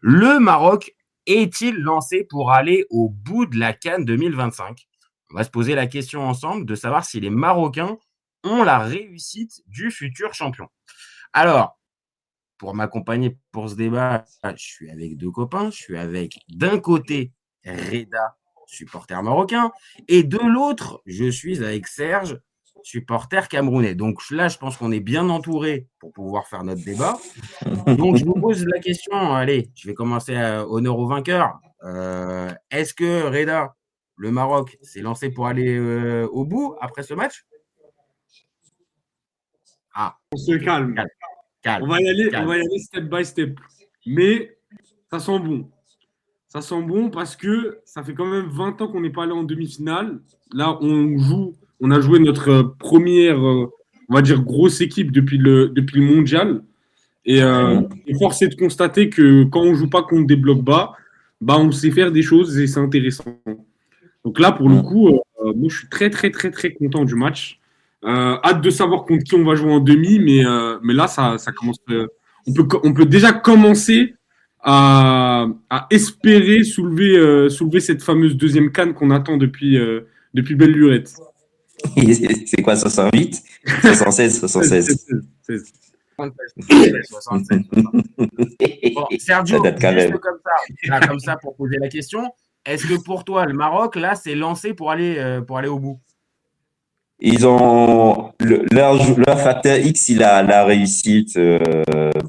Le Maroc est-il lancé pour aller au bout de la CAN 2025? On va se poser la question ensemble de savoir si les Marocains ont la réussite du futur champion. Alors, pour m'accompagner pour ce débat, je suis avec 2 copains. Je suis avec, d'un côté, Reda, supporter marocain, et de l'autre, je suis avec Serge, supporter camerounais. Donc là, je pense qu'on est bien entouré pour pouvoir faire notre débat. Donc je vous pose la question, allez, je vais commencer honneur au vainqueur. Est-ce que Reda, le Maroc, s'est lancé pour aller au bout après ce match? Ah, On se calme. calme, calme, On va y calme. aller step by step. Mais ça sent bon. Ça sent bon parce que ça fait quand même 20 ans qu'on n'est pas allé en demi-finale. Là, on a joué notre première, on va dire, grosse équipe depuis le mondial. Et force est de constater que quand on joue pas contre des blocs bas, bah, on sait faire des choses et c'est intéressant. Donc là, pour le coup, moi, je suis très, très, très, très content du match. Hâte de savoir contre qui on va jouer en demi, mais là, ça commence. On peut déjà commencer à espérer soulever cette fameuse deuxième canne qu'on attend depuis belle lurette. C'est quoi, 68? 76, 76. 76. Bon, Sergio, Ça date quand juste même. comme ça pour poser la question, est-ce que pour toi, le Maroc, là, s'est lancé pour aller au bout? Ils ont leur facteur X, il a la réussite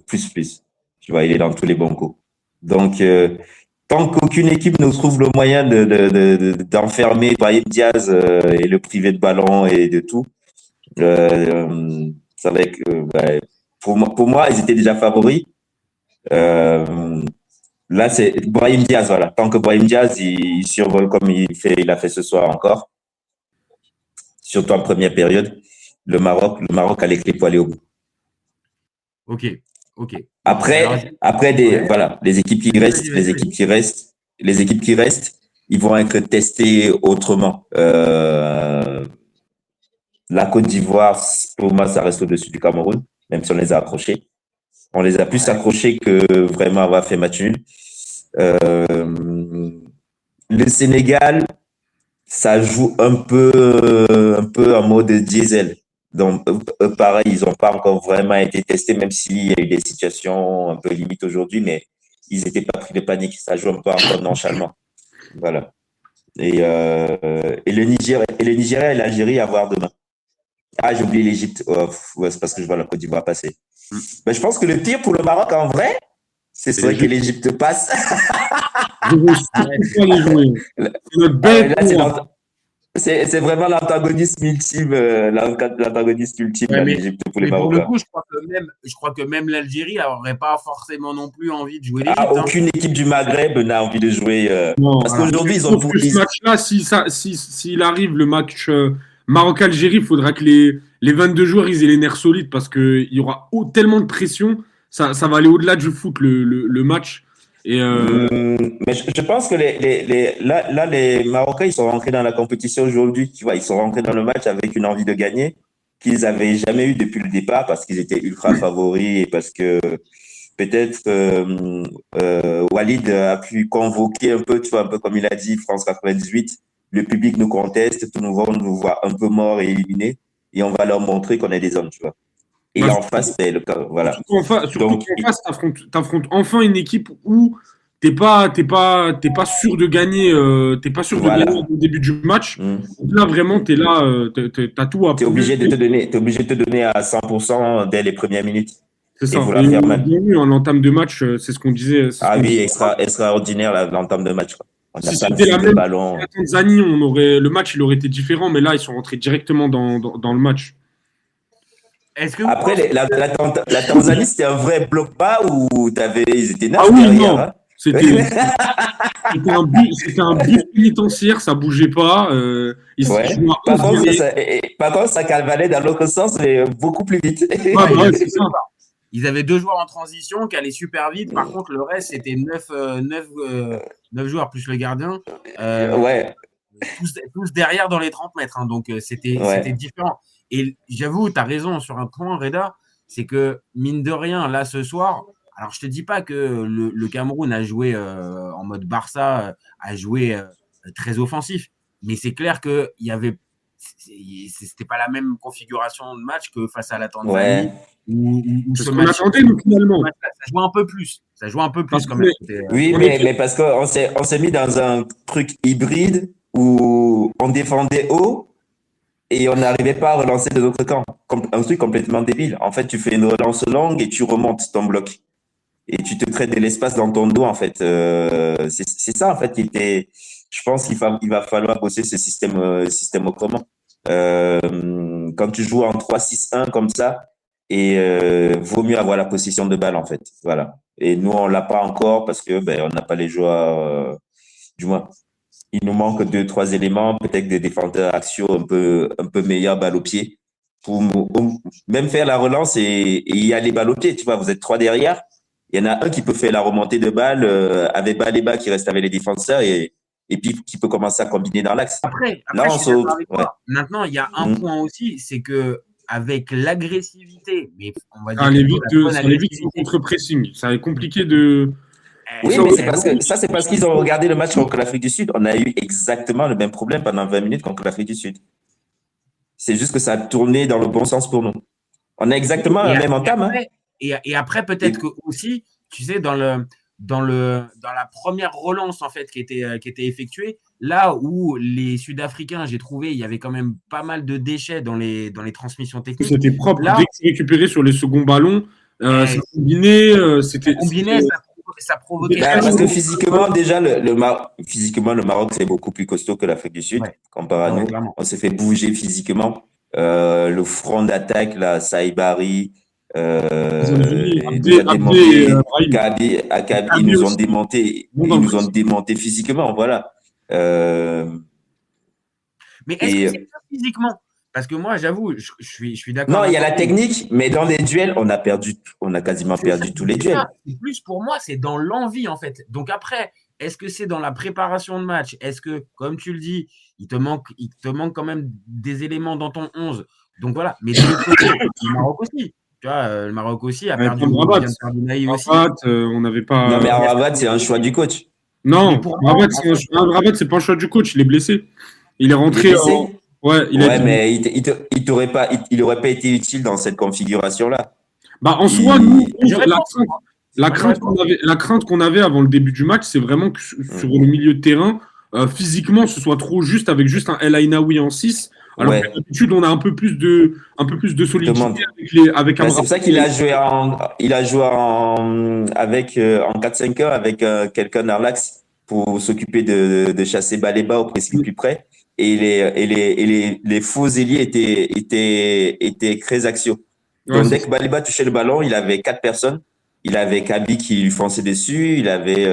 plus. Tu vois, il est dans tous les bons coups. Donc, tant qu'aucune équipe ne trouve le moyen d'enfermer Brahim Diaz et le priver de ballon et de tout, ça va être, pour moi, ils étaient déjà favoris. Là, c'est Brahim Diaz, voilà. Tant que Brahim Diaz, il survole comme il a fait ce soir encore, surtout en première période, le Maroc a les clés pour aller au bout. Ok. Après, voilà, les équipes qui restent, ils vont être testés autrement. La Côte d'Ivoire, pour moi, ça reste au-dessus du Cameroun, même si on les a accrochés. On les a plus accrochés que vraiment avoir fait match nul. Le Sénégal, ça joue un peu en mode diesel. Donc, pareil, ils n'ont pas encore vraiment été testés, même s'il y a eu des situations un peu limites aujourd'hui, mais ils n'étaient pas pris de panique. Ça joue un peu encore nonchalement. Voilà. Et le Nigeria et l'Algérie à voir demain. Ah, j'ai oublié l'Égypte. Oh, ouais, c'est parce que je vois la Côte d'Ivoire passer. Mais je pense que le pire pour le Maroc, en vrai, c'est vrai que l'Égypte passe. Je veux surtout pas les jouer. C'est notre belle. C'est vraiment l'antagonisme ultime, l'Égypte pour les mais pour le Marocains. coup, je crois que même l'Algérie n'aurait pas forcément non plus envie de jouer l'Égypte. Aucune équipe du Maghreb n'a envie de jouer. Parce qu'aujourd'hui, ils ont pour ce match-là, s'il arrive le match Maroc-Algérie, il faudra que les 22 joueurs ils aient les nerfs solides parce qu'il y aura tellement de pression. Ça va aller au-delà du foot, le match. Mais je pense que les Marocains, ils sont rentrés dans la compétition aujourd'hui. Tu vois, ils sont rentrés dans le match avec une envie de gagner qu'ils n'avaient jamais eu depuis le départ parce qu'ils étaient ultra favoris et parce que peut-être Walid a pu convoquer un peu, tu vois, un peu comme il a dit, France 98. Le public nous conteste, tout le monde nous voit un peu morts et éliminés et on va leur montrer qu'on est des hommes, tu vois. Et en face, c'est le cas. Voilà. Surtout qu'en face, t'affrontes enfin une équipe où t'es pas sûr de gagner, au début du match. Là, vraiment, t'es là, t'as tout à T'es obligé de te donner à 100% dès les premières minutes. C'est ça. Et en entame de match, c'est ce qu'on disait. Extraordinaire l'entame de match. Si c'était la même Tanzanie, le match il aurait été différent, mais là, ils sont rentrés directement dans le match. Après, la Tanzanie, c'était un vrai bloc bas où ils étaient neufs derrière. Non. Hein. C'était un but pénitentiaire, ça bougeait pas. Par contre, ça calvalait dans l'autre sens, mais beaucoup plus vite. C'est ça. Ils avaient 2 joueurs en transition qui allaient super vite. Par contre, le reste, c'était 9 joueurs plus le gardien. Tous derrière dans les 30 mètres. Hein, donc, c'était différent. Et j'avoue, tu as raison sur un point, Reda, c'est que, mine de rien, là, ce soir, Alors, je te dis pas que le Cameroun a joué en mode Barça, a joué très offensif, mais c'est clair que c'était pas la même configuration de match que face à la Tanzanie Ouais. ou C'est ce ce qu'on match. attendait, nous, finalement. Ça joue un peu plus. Ça joue un peu plus Parce quand que- même. Oui, On mais, était- mais parce on s'est mis dans un truc hybride où on défendait haut et on n'arrivait pas à relancer de notre camp. Un truc complètement débile. En fait, tu fais une relance longue et tu remontes ton bloc. Et tu te crées de l'espace dans ton dos, en fait. C'est ça, en fait, qui était. Je pense il va falloir bosser ce système autrement. Quand tu joues en 3-6-1 comme ça, et vaut mieux avoir la possession de balle, en fait. Voilà. Et nous, on l'a pas encore parce que on n'a pas les joueurs. Du moins, il nous manque deux, trois éléments, peut-être des défenseurs axiaux un peu meilleurs, balle au pied, pour même faire la relance et y aller balle au pied. Tu vois, vous êtes trois derrière. Il y en a un qui peut faire la remontée de balle avec Baleba qui reste avec les défenseurs et puis qui peut commencer à combiner dans l'axe. Après, Là, je on suis d'accord saute. avec Ouais. toi. Maintenant, il y a un Mm. point aussi, c'est que avec l'agressivité, mais on va Ça dire allait plutôt vite, la bonne ça allait vite sur agressivité. le contre-pressing. Ça allait compliqué de. Oui, Ça mais aurait- c'est parce qu'ils ont regardé le match contre l'Afrique du Sud. On a eu exactement le même problème pendant 20 minutes contre l'Afrique du Sud. C'est juste que ça a tourné dans le bon sens pour nous. On a exactement la même entame. Hein. Et après, peut-être que aussi, tu sais, dans la première relance en fait qui était effectuée, là où les Sud-Africains, j'ai trouvé, il y avait quand même pas mal de déchets dans les transmissions techniques. C'était propre. Là, Dès que tu récupérais sur les seconds ballons, ça eh, combiné. ça combinait, ça provoquait Bah, Parce que toujours. physiquement, déjà, physiquement, le Maroc, c'est beaucoup plus costaud que l'Afrique du Sud, Ouais, comparé à ouais, nous. clairement. On s'est fait bouger physiquement. Le front d'attaque, là, Saïbari, il nous a démonté. Akabi, ils nous ont aussi. démonté. Bon, Ils nous ont démonté physiquement, voilà. Mais est-ce que c'est Et que physiquement? Parce que moi, j'avoue, je suis d'accord. non, il y a la avec toi. technique, mais dans les duels, on a quasiment C'est ça, perdu tous les c'est duels. ça. C'est plus pour moi, c'est dans l'envie en fait. Donc après, est-ce que c'est dans la préparation de match? Est-ce que, comme tu le dis, il te manque quand même des éléments dans ton 11? Donc voilà. Mais de l'autre côté, le Maroc aussi. Tu vois, le Maroc aussi a perdu, Rabat. vient de perdre Naï aussi. Rabat, on n'avait pas. Non, mais Rabat, c'est un choix du coach. Non, Mais pour moi, Rabat, c'est pas un choix du coach. Il est blessé. Il est rentré. Il est blessé. Ouais, Ouais, mais il aurait pas été utile dans cette configuration-là. Bah, en soi, nous, la pense. crainte qu'on avait avant le début du match, c'est vraiment que sur le milieu de terrain, physiquement, ce soit trop juste avec juste un El Ainaoui en 6. Alors Ouais. que d'habitude, on a un peu plus de solidité avec un C'est pour ça qu'il a joué en 4-5-1 avec quelqu'un dans l'axe pour s'occuper de chasser Baleba au pressing plus près. Et les faux ailiers étaient très axiaux. Donc, dès que Baleba touchait le ballon, il avait 4 personnes. Il avait Kabi qui lui fonçait dessus. Il avait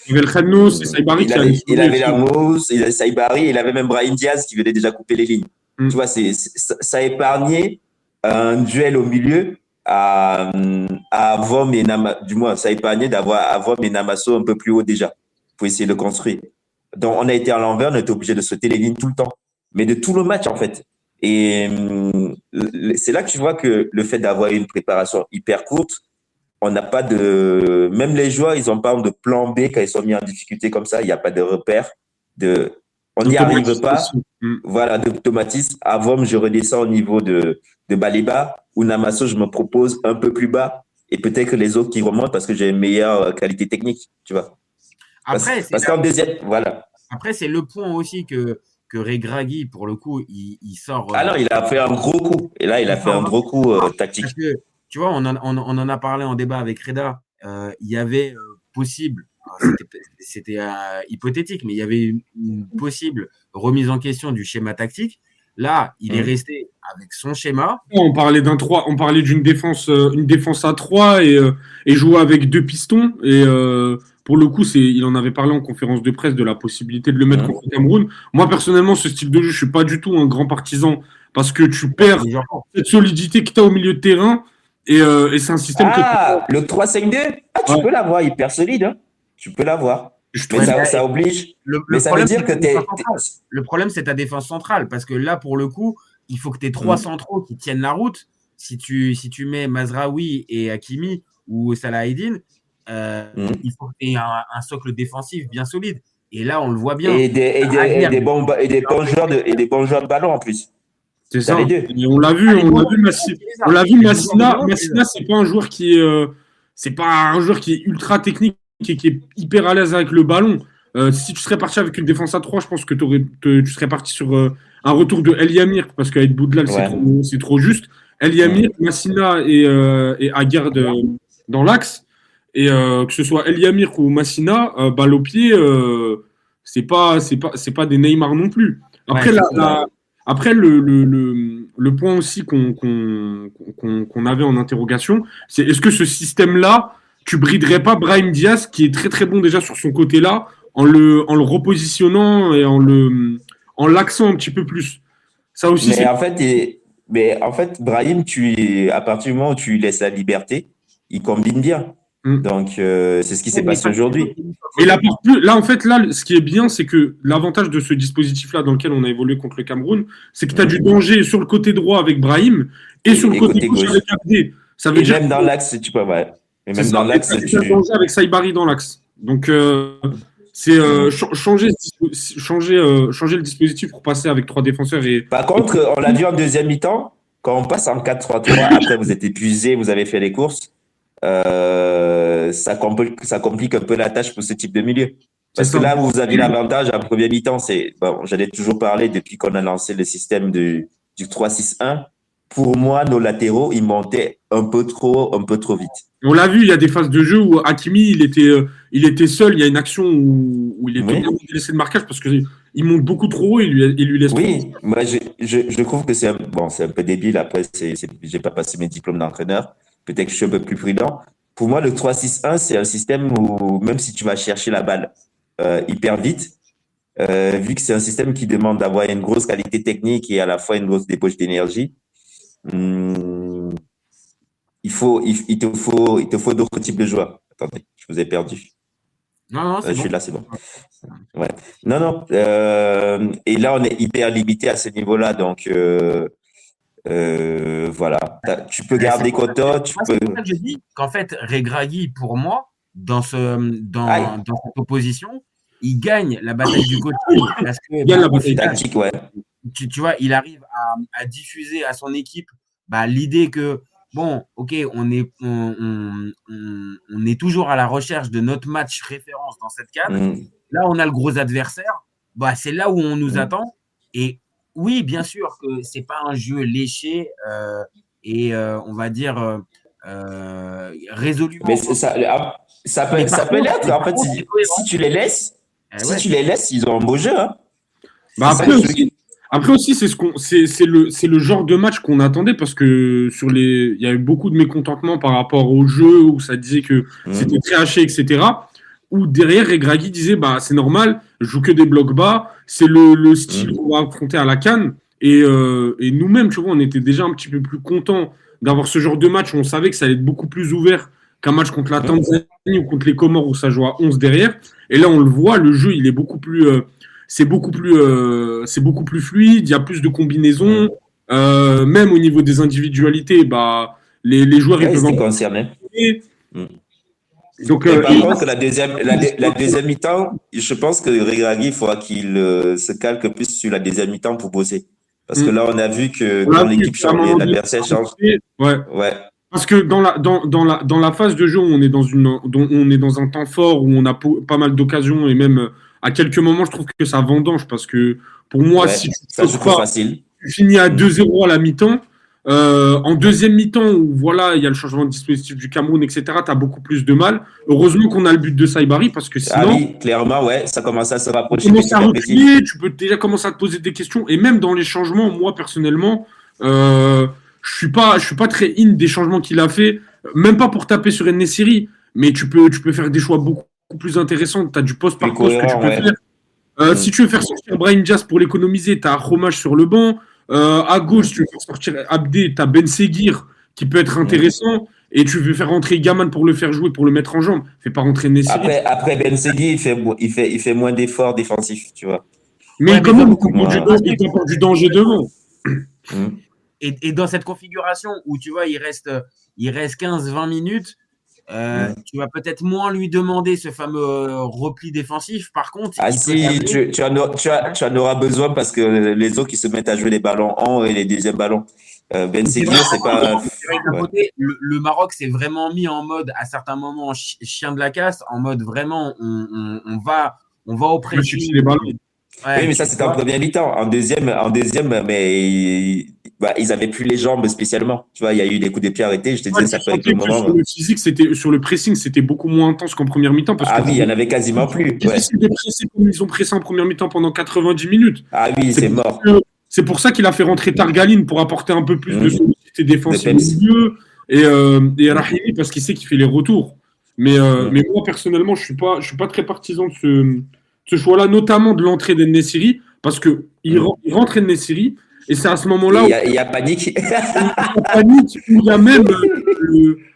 le Khennou, c'est Saïbari qui il avait Ramos, il avait Saïbari, il avait même Brahim Diaz qui venait déjà couper les lignes. Tu vois, ça épargnait un duel au milieu à Avom et Namasso. Du moins, ça épargnait d'avoir Avom et Namasso un peu plus haut déjà pour essayer de construire. Donc, on a été à l'envers, on était obligé de sauter les lignes tout le temps. Mais de tout le match, en fait. Et c'est là que tu vois que le fait d'avoir une préparation hyper courte, on n'a pas de. Même les joueurs, ils n'ont pas de plan B quand ils sont mis en difficulté comme ça. Il n'y a pas de repère. On n'y arrive pas. Voilà, d'automatisme. Avant, je redescends au niveau de Baleba ou Namasso, je me propose un peu plus bas et peut-être que les autres qui remontent parce que j'ai une meilleure qualité technique, tu vois. Parce qu'en deuxième, voilà. Après, c'est le point aussi que Regragui, pour le coup, il sort. Alors, il a fait un gros coup. Et là, il a fait un gros coup tactique. Parce que, tu vois, on en a parlé en débat avec Reda. Il y avait possible, c'était hypothétique, mais il y avait une possible remise en question du schéma tactique. Là, il est resté avec son schéma. On parlait on parlait d'une défense, une défense à 3 et jouer avec 2 pistons. Et pour le coup, il en avait parlé en conférence de presse de la possibilité de le mettre contre le Cameroun. Moi, personnellement, ce style de jeu, je suis pas du tout un grand partisan parce que tu perds cette solidité que tu as au milieu de terrain et c'est un système le 3-5-2, tu peux l'avoir hyper solide. Hein. Tu peux l'avoir. Mais ça oblige. Mais ça veut dire que le problème, c'est ta défense centrale. Parce que là, pour le coup, il faut que tu aies 3 centraux qui tiennent la route. Si tu mets Mazraoui et Hakimi, ou Salah Eddin, Mhm. il faut qu'il y ait un socle défensif bien solide. Et là, on le voit bien. Et des bons joueurs de ballon en plus. C'est T'as ça. les deux. Et on l'a vu, on l'a vu, Massina, c'est pas un joueur qui est, c'est pas un joueur qui est ultra technique et qui est hyper à l'aise avec le ballon. Si tu serais parti avec une défense à 3, je pense que tu serais parti sur un retour de El Yamir, parce qu'avec Boudlal, Ouais. c'est trop juste. El Yamir, Massina et Aguerd dans l'axe. Et que ce soit El Yamir ou Massina, balle au pied, c'est pas des Neymar non plus. Après, après, le point aussi qu'on avait en interrogation, c'est est-ce que ce système-là, tu briderais pas Brahim Diaz, qui est très très bon déjà sur son côté-là, en le repositionnant et en l'axant un petit peu plus. Ça aussi, Mais en fait, Brahim, à partir du moment où tu lui laisses la liberté, il combine bien. Mm. Donc, c'est ce qui s'est passé aujourd'hui. Et là, en fait, là, ce qui est bien, c'est que l'avantage de ce dispositif-là dans lequel on a évolué contre le Cameroun, c'est que tu as du danger sur le côté droit avec Brahim et sur le côté gauche avec Abdé. Ça veut Et dire même dans l'axe, tu peux, ouais. Et même dans l'axe, tu as danger avec Saibari dans l'axe. Donc, c'est changer le dispositif pour passer avec 3 défenseurs. Par contre, on l'a vu en deuxième mi-temps, quand on passe en 4-3-3, après vous êtes épuisé, vous avez fait les courses, ça complique un peu la tâche pour ce type de milieu. Parce que là, vous avez l'avantage en première mi-temps, j'en ai toujours parlé depuis qu'on a lancé le système du 3-6-1. Pour moi, nos latéraux, ils montaient un peu trop vite. On l'a vu, il y a des phases de jeu où Hakimi, il était seul. Il y a une action où il est totalement délaissé de marquage parce qu'il monte beaucoup trop haut et il lui laisse trop. Oui, moi, je trouve que c'est un peu débile. Après, j'ai pas passé mes diplômes d'entraîneur. Peut-être que je suis un peu plus prudent. Pour moi, le 3-6-1, c'est un système où, même si tu vas chercher la balle hyper vite, vu que c'est un système qui demande d'avoir une grosse qualité technique et à la fois une grosse débauche d'énergie, il te faut d'autres types de joueurs. Attendez, je vous ai perdu. Non, je suis là, c'est bon. Ouais. Non. Et là, on est hyper limité à ce niveau-là. Donc, voilà. Tu peux garder Koto. C'est pour ça que je dis qu'en fait, Regragui, pour moi, dans cette opposition, il gagne la bataille du coaching. Parce que, il gagne la bataille tactique, ouais. Tu vois, il arrive à diffuser à son équipe l'idée que, bon, ok, on est toujours à la recherche de notre match référence dans cette CAN. Là, on a le gros adversaire. C'est là où on nous attend. Et oui, bien sûr que c'est pas un jeu léché et on va dire résolument. Mais ça peut l'être. En fait, si tu les laisses, ils ont un beau jeu. Hein. Après aussi, c'est le genre de match qu'on attendait parce que il y a eu beaucoup de mécontentement par rapport au jeu où ça disait que c'était très haché, etc. Où derrière, Regragui disait c'est normal, je joue que des blocs bas, c'est le style qu'on va affronter à la CAN. Et nous-mêmes, tu vois, on était déjà un petit peu plus contents d'avoir ce genre de match où on savait que ça allait être beaucoup plus ouvert qu'un match contre la Tanzanie ou contre les Comores où ça joue à 11 derrière. Et là, on le voit, le jeu, il est beaucoup plus. C'est beaucoup plus fluide, il y a plus de combinaisons. Même au niveau des individualités, les joueurs ils peuvent en concerner. Donc, par contre, la deuxième mi-temps, je pense que Regragui, il faudra qu'il se calque plus sur la deuxième mi-temps pour bosser. Parce que là, on a vu que quand l'équipe change, l'adversaire change. Ouais. Parce que dans la phase de jeu où on est dans un temps fort, où on a pas mal d'occasions et même à quelques moments, je trouve que ça vendange parce que pour moi, si tu finis à 2-0 à la mi-temps, en deuxième mi-temps, où voilà, il y a le changement de dispositif du Cameroun, etc., tu as beaucoup plus de mal. Heureusement qu'on a le but de Saibari parce que sinon. Oui, clairement, ouais, ça commence à se rapprocher. Tu commences à reculer, tu peux déjà commencer à te poser des questions. Et même dans les changements, moi, personnellement, je suis pas très in des changements qu'il a fait, même pas pour taper sur En-Nesyri, mais tu peux faire des choix beaucoup plus intéressants. Tu as du poste par poste que tu peux faire. Si tu veux faire sortir Brahim Diaz pour l'économiser, tu as Romage sur le banc. À gauche, tu veux faire sortir Abdé, tu as Ben Seguir qui peut être intéressant. Et tu veux faire rentrer Gaman pour le faire jouer, pour le mettre en jambe. Fais pas rentrer En-Nesyri. Après Ben Seguir, il fait moins d'efforts défensifs, tu vois. Mais quand même, il t'apporte du danger devant. Et dans cette configuration où tu vois, il reste 15-20 minutes, Tu vas peut-être moins lui demander ce fameux repli défensif. Par contre, Ah il peut si, t'amener. tu en auras besoin parce que les autres qui se mettent à jouer les ballons en et les deuxièmes ballons. Ben C'est vrai, Seguir, c'est pas. c'est vrai que d'un Ouais. côté, le Maroc s'est vraiment mis en mode, à certains moments, chien de la casse, en mode vraiment, on va au Tu veux chercher pressing. les ballons. Oui, Ouais, mais ça, tu c'était en vois. première mi-temps. En deuxième, mais bah, ils avaient plus les jambes spécialement. Tu vois, il y a eu des coups de pied arrêtés. Je te Moi, disais, je ça fait avec sentais le que sur moment. le physique, sur le pressing, c'était beaucoup moins intense qu'en première mi-temps parce que Ah oui, il y en avait quasiment plus. Ouais. difficile de presser comme ils ont pressé en première mi-temps pendant 90 minutes. Ah oui, C'est c'est pour, mort. c'est pour ça qu'il a fait rentrer Targaline pour apporter un peu plus de solidité De défensive au peps. milieu et Rahimi parce qu'il sait qu'il fait les retours. Mais moi, personnellement, je suis pas très partisan de ce choix-là, notamment de l'entrée d'En-Nesyri parce qu'il rentre En-Nesyri et c'est à ce moment-là où Il y a panique. il y a panique, où il y a même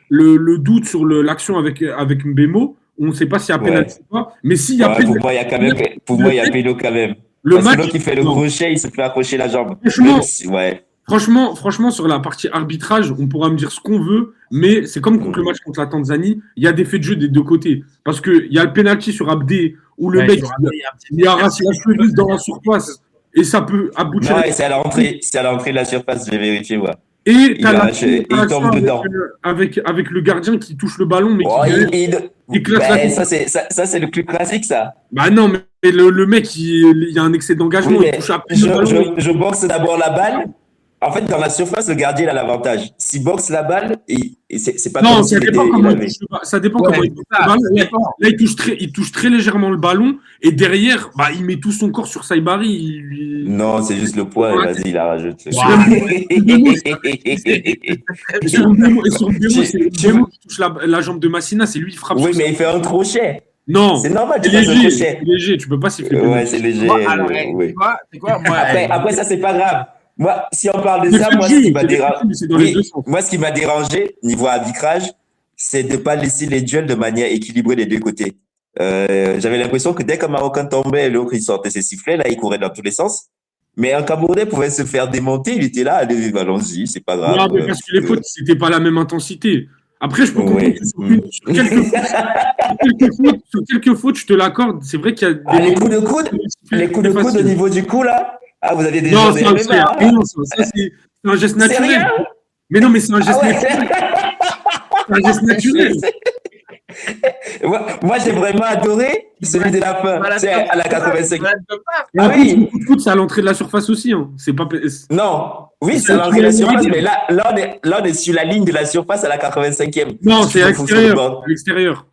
le doute sur l'action avec Mbemo. On ne sait pas s'il y a pénalty ou pas, mais s'il y a Ouais, pénalty, pour moi, il y a quand même, pour moi, il y a péno quand même. le Parce que match. l'autre qui fait le Non. crochet, il se fait accrocher la jambe. Franchement, Même si- ouais. franchement, sur la partie arbitrage, on pourra me dire ce qu'on veut, mais c'est comme contre le match contre la Tanzanie, il y a des faits de jeu des deux côtés. Parce qu'il y a le penalty sur Abdé, où le Ouais, mec, sur Abdé, il y a un petit il arrache la cheville dans la surface, et ça peut aboutir. Non, et c'est à l'entrée de la surface, j'ai vérifié, ouais. Et Il t'as arrache, il tombe l'action dedans. avec le gardien qui touche le ballon, mais Oh, qui éclate la ben, ça, c'est le plus classique, ça. Bah non, mais le mec, il y a un excès d'engagement, Oui, il mais touche à peine le ballon. je boxe d'abord la balle. En fait, dans la surface, le gardien il a l'avantage. S'il boxe la balle, c'est pas Non, comme ça s'il dépend était. comment il touche le ballon. Ça dépend Ouais, comment il c'est touche ça, le ballon. ça dépend. Là, il touche très légèrement le ballon et derrière, bah, il met tout son corps sur Saibari. Non, c'est juste le poids. Vas-y, il a rajouté. Et sur Mbemo, c'est Mbemo qui touche la jambe de Massina, c'est lui qui frappe. Oui, sur mais ça. il fait un crochet. Non, C'est normal, c'est tu fasses un léger, crochet. c'est léger, tu peux pas siffler. Ouais, c'est léger. Moi, alors, Oui. c'est quoi, moi, Après, ça, c'est pas grave. Moi, si on parle de C'est ça, fait moi, de ce jeu, qui m'a c'est fait de dérangé, jeu, mais c'est dans les deux sens. moi, ce qui m'a dérangé, niveau arbitrage, c'est de ne pas laisser les duels de manière équilibrée des deux côtés. J'avais l'impression que dès qu'un Marocain tombait, l'autre, il sortait ses sifflets, là, il courait dans tous les sens. Mais un Camerounais pouvait se faire démonter, il était là, allez, allons-y, c'est pas grave. Non, mais parce que les fautes, c'était pas la même intensité. Après, je peux comprendre Ouais. que sur quelques fautes, je te l'accorde. C'est vrai qu'il y a des Ah, les coups de coude au niveau du cou, là. Ah, vous avez des Non, gens des c'est MMA, rien, ça, c'est un geste C'est naturel. rien. Mais non, mais c'est un geste Ah ouais. naturel. C'est un geste naturel. Moi, j'ai vraiment adoré celui de la fin, c'est à la 85. Et Ah en plus, oui. le coup de coude, c'est à l'entrée de la surface aussi. Hein. C'est pas. Non, oui, c'est à l'entrée de la surface, mais là, on est sur la ligne de la surface à la 85e. Non, Si c'est tu à confonds sur le l'extérieur. bord. À l'extérieur.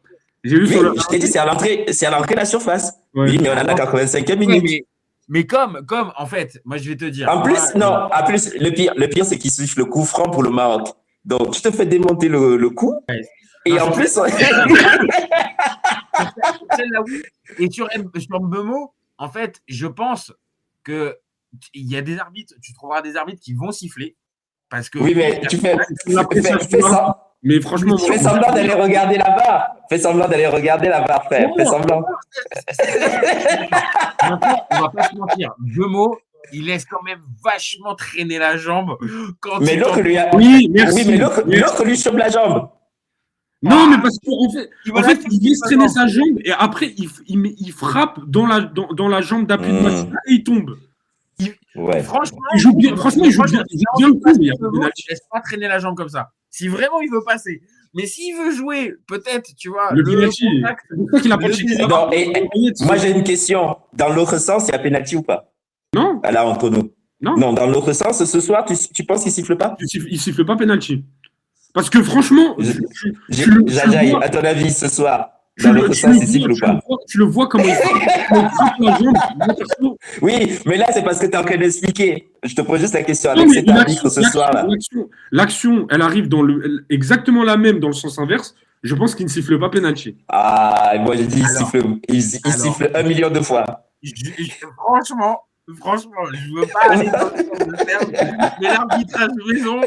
J'ai vu Oui, sur le. je t'ai dit, c'est à l'entrée de la surface. Ouais. Oui, mais on est à la 85e Ouais, minute. mais comme, en fait, moi, je vais te dire. En plus, moi, en plus, le pire, c'est qu'il siffle le coup franc pour le Maroc. Donc, tu te fais démonter le coup. Ouais. Et Non, en plus, celle-là, oui. Et sur Mbemo, en fait, je pense que il y a des arbitres, tu trouveras des arbitres qui vont siffler parce que oui, mais tu fais Mais franchement, fais semblant d'aller regarder la barre. Fais semblant d'aller regarder la barre, frère. Fais semblant. Maintenant, on va pas se mentir. Mbemo, il laisse quand même vachement traîner la jambe quand Mais il l'autre tente- lui a. Oui, merci. Oui, mais l'autre lui chope la jambe. Non, mais parce qu'en fait, Tu vois, là, il laisse traîner sa jambe et après, il frappe dans la jambe d'appui de Massina et il tombe. Ouais. Franchement, Il joue bien le coup, mais il y a pas de il penalty. laisse pas traîner la jambe comme ça. Si vraiment il veut passer. Mais s'il veut jouer, peut-être, tu vois, Le penalty, contact, c'est pour ça qu'il a pas le checké. deuxième- Non, moi, j'ai une question. Dans l'autre sens, il y a pénalty ou pas? Non, Là, entre nous. Non. Non, dans l'autre sens, ce soir, tu penses qu'il siffle pas? il siffle pas penalty. Parce que franchement, Jajaï, à ton avis, ce soir, dans l'autre sens, il siffle ou pas? tu le vois comment il frappe la jambe. Moi, perso, Oui, mais là, c'est parce que tu es en train d'expliquer. Je te pose juste la question non, avec mais cet arbitre ce soir-là. l'action, elle arrive exactement la même dans le sens inverse. Je pense qu'il ne siffle pas penalty. Ah, moi, j'ai dit, Alors, il siffle 1 million de fois. Franchement, je veux pas aller dans le terme, mais l'arbitrage maison,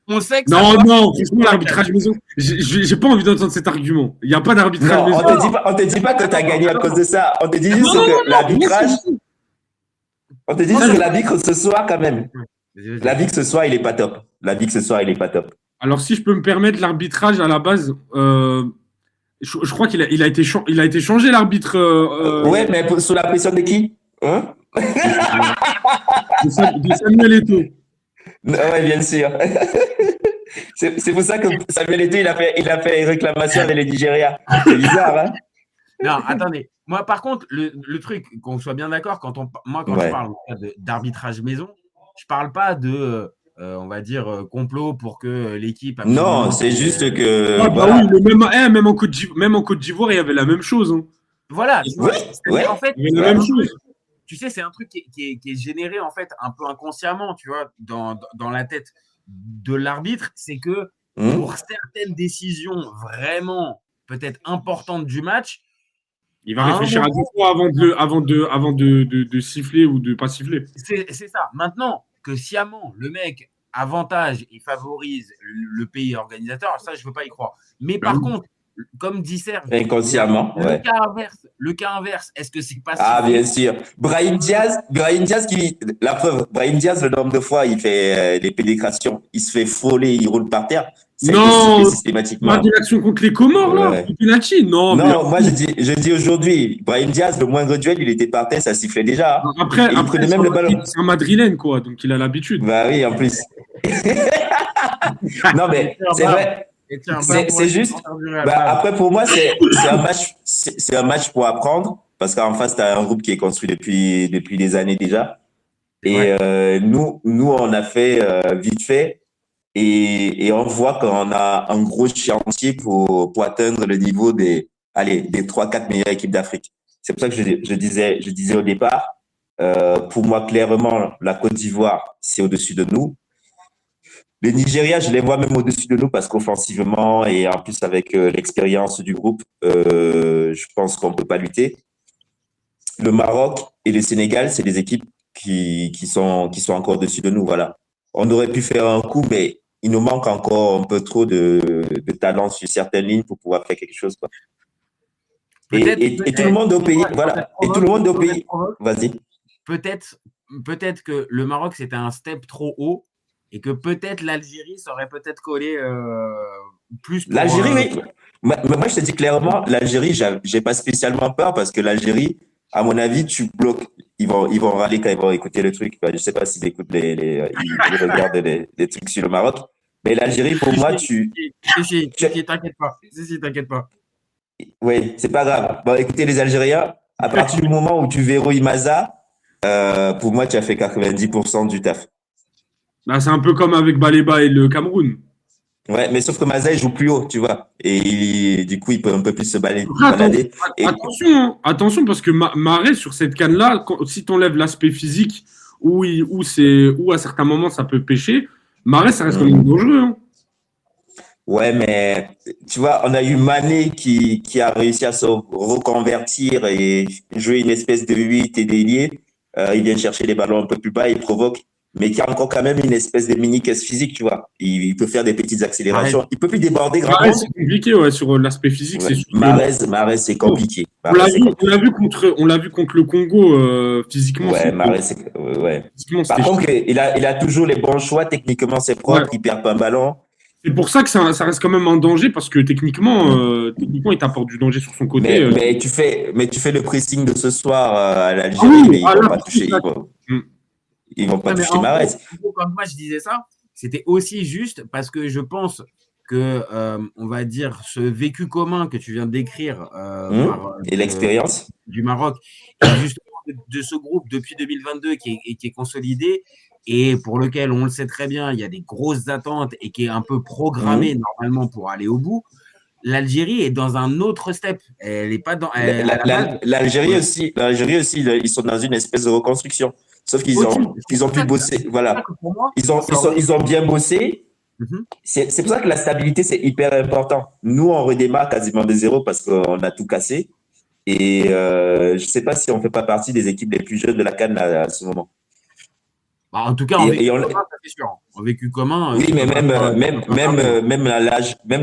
on sait que Non, franchement, l'arbitrage maison, j'ai pas envie d'entendre cet argument. Il n'y a pas d'arbitrage Non, maison. on te dit pas que tu as gagné à cause de ça. On te dit juste que l'arbitrage. On te dit juste que l'arbitre ce soir, quand même. L'arbitre ce soir, il est pas top. L'arbitre ce soir, il est pas top. Alors, si je peux me permettre, l'arbitrage à la base, je crois il a été changé, l'arbitre Ouais, mais sous la pression de qui? Hein? de Samuel Eto'o. Ouais, bien sûr. C'est pour ça que Samuel Eto'o, il a fait une réclamation avec le Nigeria. C'est bizarre, hein? Non, attendez. Moi, par contre, le truc, qu'on soit bien d'accord, quand je Ouais. parle d'arbitrage maison, je parle pas de, on va dire, complot pour que l'équipe Non, absolument. c'est juste que, Ah, bah voilà. oui, mais même en Côte d'Ivoire, il y avait la même chose, hein. Voilà, tu vois. Ouais, C'est-à-dire, en fait, Il y avait ouais. la même chose. tu sais, c'est un truc qui est généré, en fait, un peu inconsciemment, tu vois, dans la tête de l'arbitre. C'est que Hmm. pour certaines décisions vraiment peut-être importantes du match, Il va à un réfléchir à moment, deux fois avant de siffler ou de pas siffler. c'est ça. Maintenant que sciemment, le mec avantage et favorise le pays organisateur, ça, je ne veux pas y croire. Mais Ben par oui. contre, comme dit Serge, Inconsciemment, ouais. le cas inverse, est-ce que c'est pas Ah, bien sifflé? sûr. Brahim Diaz la preuve, Brahim Diaz, le nombre de fois, il fait des pénétrations, il se fait frôler, il roule par terre. Ça a été sifflé Non, pas systématiquement. de l'action contre les Comores, là. Ouais. Le penalty. Non, mais Non, moi, je dis aujourd'hui, Brahim Diaz, le moindre duel, il était par terre, ça sifflait déjà, hein. après, Et il prenait même le ballon. c'est un Madrilène, quoi. Donc, il a l'habitude. Bah oui, en plus. Non, mais c'est vrai. Et tiens, C'est juste. Bah, après, pour moi, c'est un match pour apprendre parce qu'en face, tu as un groupe qui est construit depuis des années déjà. Et nous, on a fait vite fait et on voit qu'on a un gros chantier pour atteindre le niveau des 3-4 meilleures équipes d'Afrique. C'est pour ça que je disais au départ, pour moi, clairement, la Côte d'Ivoire, c'est au-dessus de nous. Le Nigeria, je les vois même au-dessus de nous parce qu'offensivement et en plus avec l'expérience du groupe, je pense qu'on ne peut pas lutter. Le Maroc et le Sénégal, c'est des équipes qui sont encore au-dessus de nous. Voilà. On aurait pu faire un coup, mais il nous manque encore un peu trop de talent sur certaines lignes pour pouvoir faire quelque chose, quoi. Et tout le monde au pays, voilà. Et tout le monde au pays, vas-y. Peut-être que le Maroc, c'était un step trop haut et que peut-être l'Algérie saurait peut-être coller plus pour… L'Algérie, oui. Moi, je te dis clairement, l'Algérie, j'ai pas spécialement peur parce que l'Algérie, à mon avis, tu bloques. Ils vont râler quand ils vont écouter le truc. Je sais pas s'ils écoutent ils regardent les trucs sur le Maroc. Mais l'Algérie, pour moi, Si, t'inquiète pas. Si, t'inquiète pas. Oui, c'est pas grave. Bon, écoutez, les Algériens, à partir du moment où tu verrouilles Maza, pour moi, tu as fait 90% du taf. Là, c'est un peu comme avec Baleba et le Cameroun. Ouais, mais sauf que Maza, il joue plus haut, tu vois. Et du coup, il peut un peu plus se Après, balader. attention, hein. Attention, parce que Mahrez, sur cette canne-là, si tu enlèves l'aspect physique, où à certains moments ça peut pêcher, Mahrez, ça reste quand même dangereux, hein. Ouais, mais tu vois, on a eu Mané qui a réussi à se reconvertir et jouer une espèce de 8 et d'ailier. Il vient chercher les ballons un peu plus bas, il provoque, mais qui a encore quand même une espèce de mini-caisse physique, tu vois. Il peut faire des petites accélérations. Il peut plus déborder Mahrez, grandement. c'est compliqué, ouais, sur l'aspect physique, Ouais. c'est sûr. Mahrez, c'est compliqué. On l'a vu contre le Congo, physiquement. Ouais, Mahrez, ouais. Physiquement, Par contre, il a toujours les bons choix. Techniquement, c'est propre. Il perd pas un ballon. C'est pour ça que ça reste quand même un danger parce que techniquement, il t'apporte du danger sur son côté. Mais tu fais le pressing de ce soir à l'Algérie, mais ils vont pas toucher. Ils vont pas toucher Mahrez. Quand moi je disais ça, c'était aussi juste parce que je pense que, on va dire, ce vécu commun que tu viens de décrire et l'expérience du Maroc, et justement de ce groupe depuis 2022 qui est consolidé et pour lequel, on le sait très bien, il y a des grosses attentes et qui est un peu programmé normalement pour aller au bout. L'Algérie est dans un autre step. Elle n'est pas dans. L'Algérie aussi, ils sont dans une espèce de reconstruction. Sauf qu'ils ont pu bosser. Voilà. Ils ont bien bossé. C'est pour ça que la stabilité, c'est hyper important. Nous, on redémarre quasiment de zéro parce qu'on a tout cassé. Et je ne sais pas si on ne fait pas partie des équipes les plus jeunes de la CAN à ce moment. Bah, en tout cas, en vécu commun, ça fait sûr. En vécu commun. Oui, mais même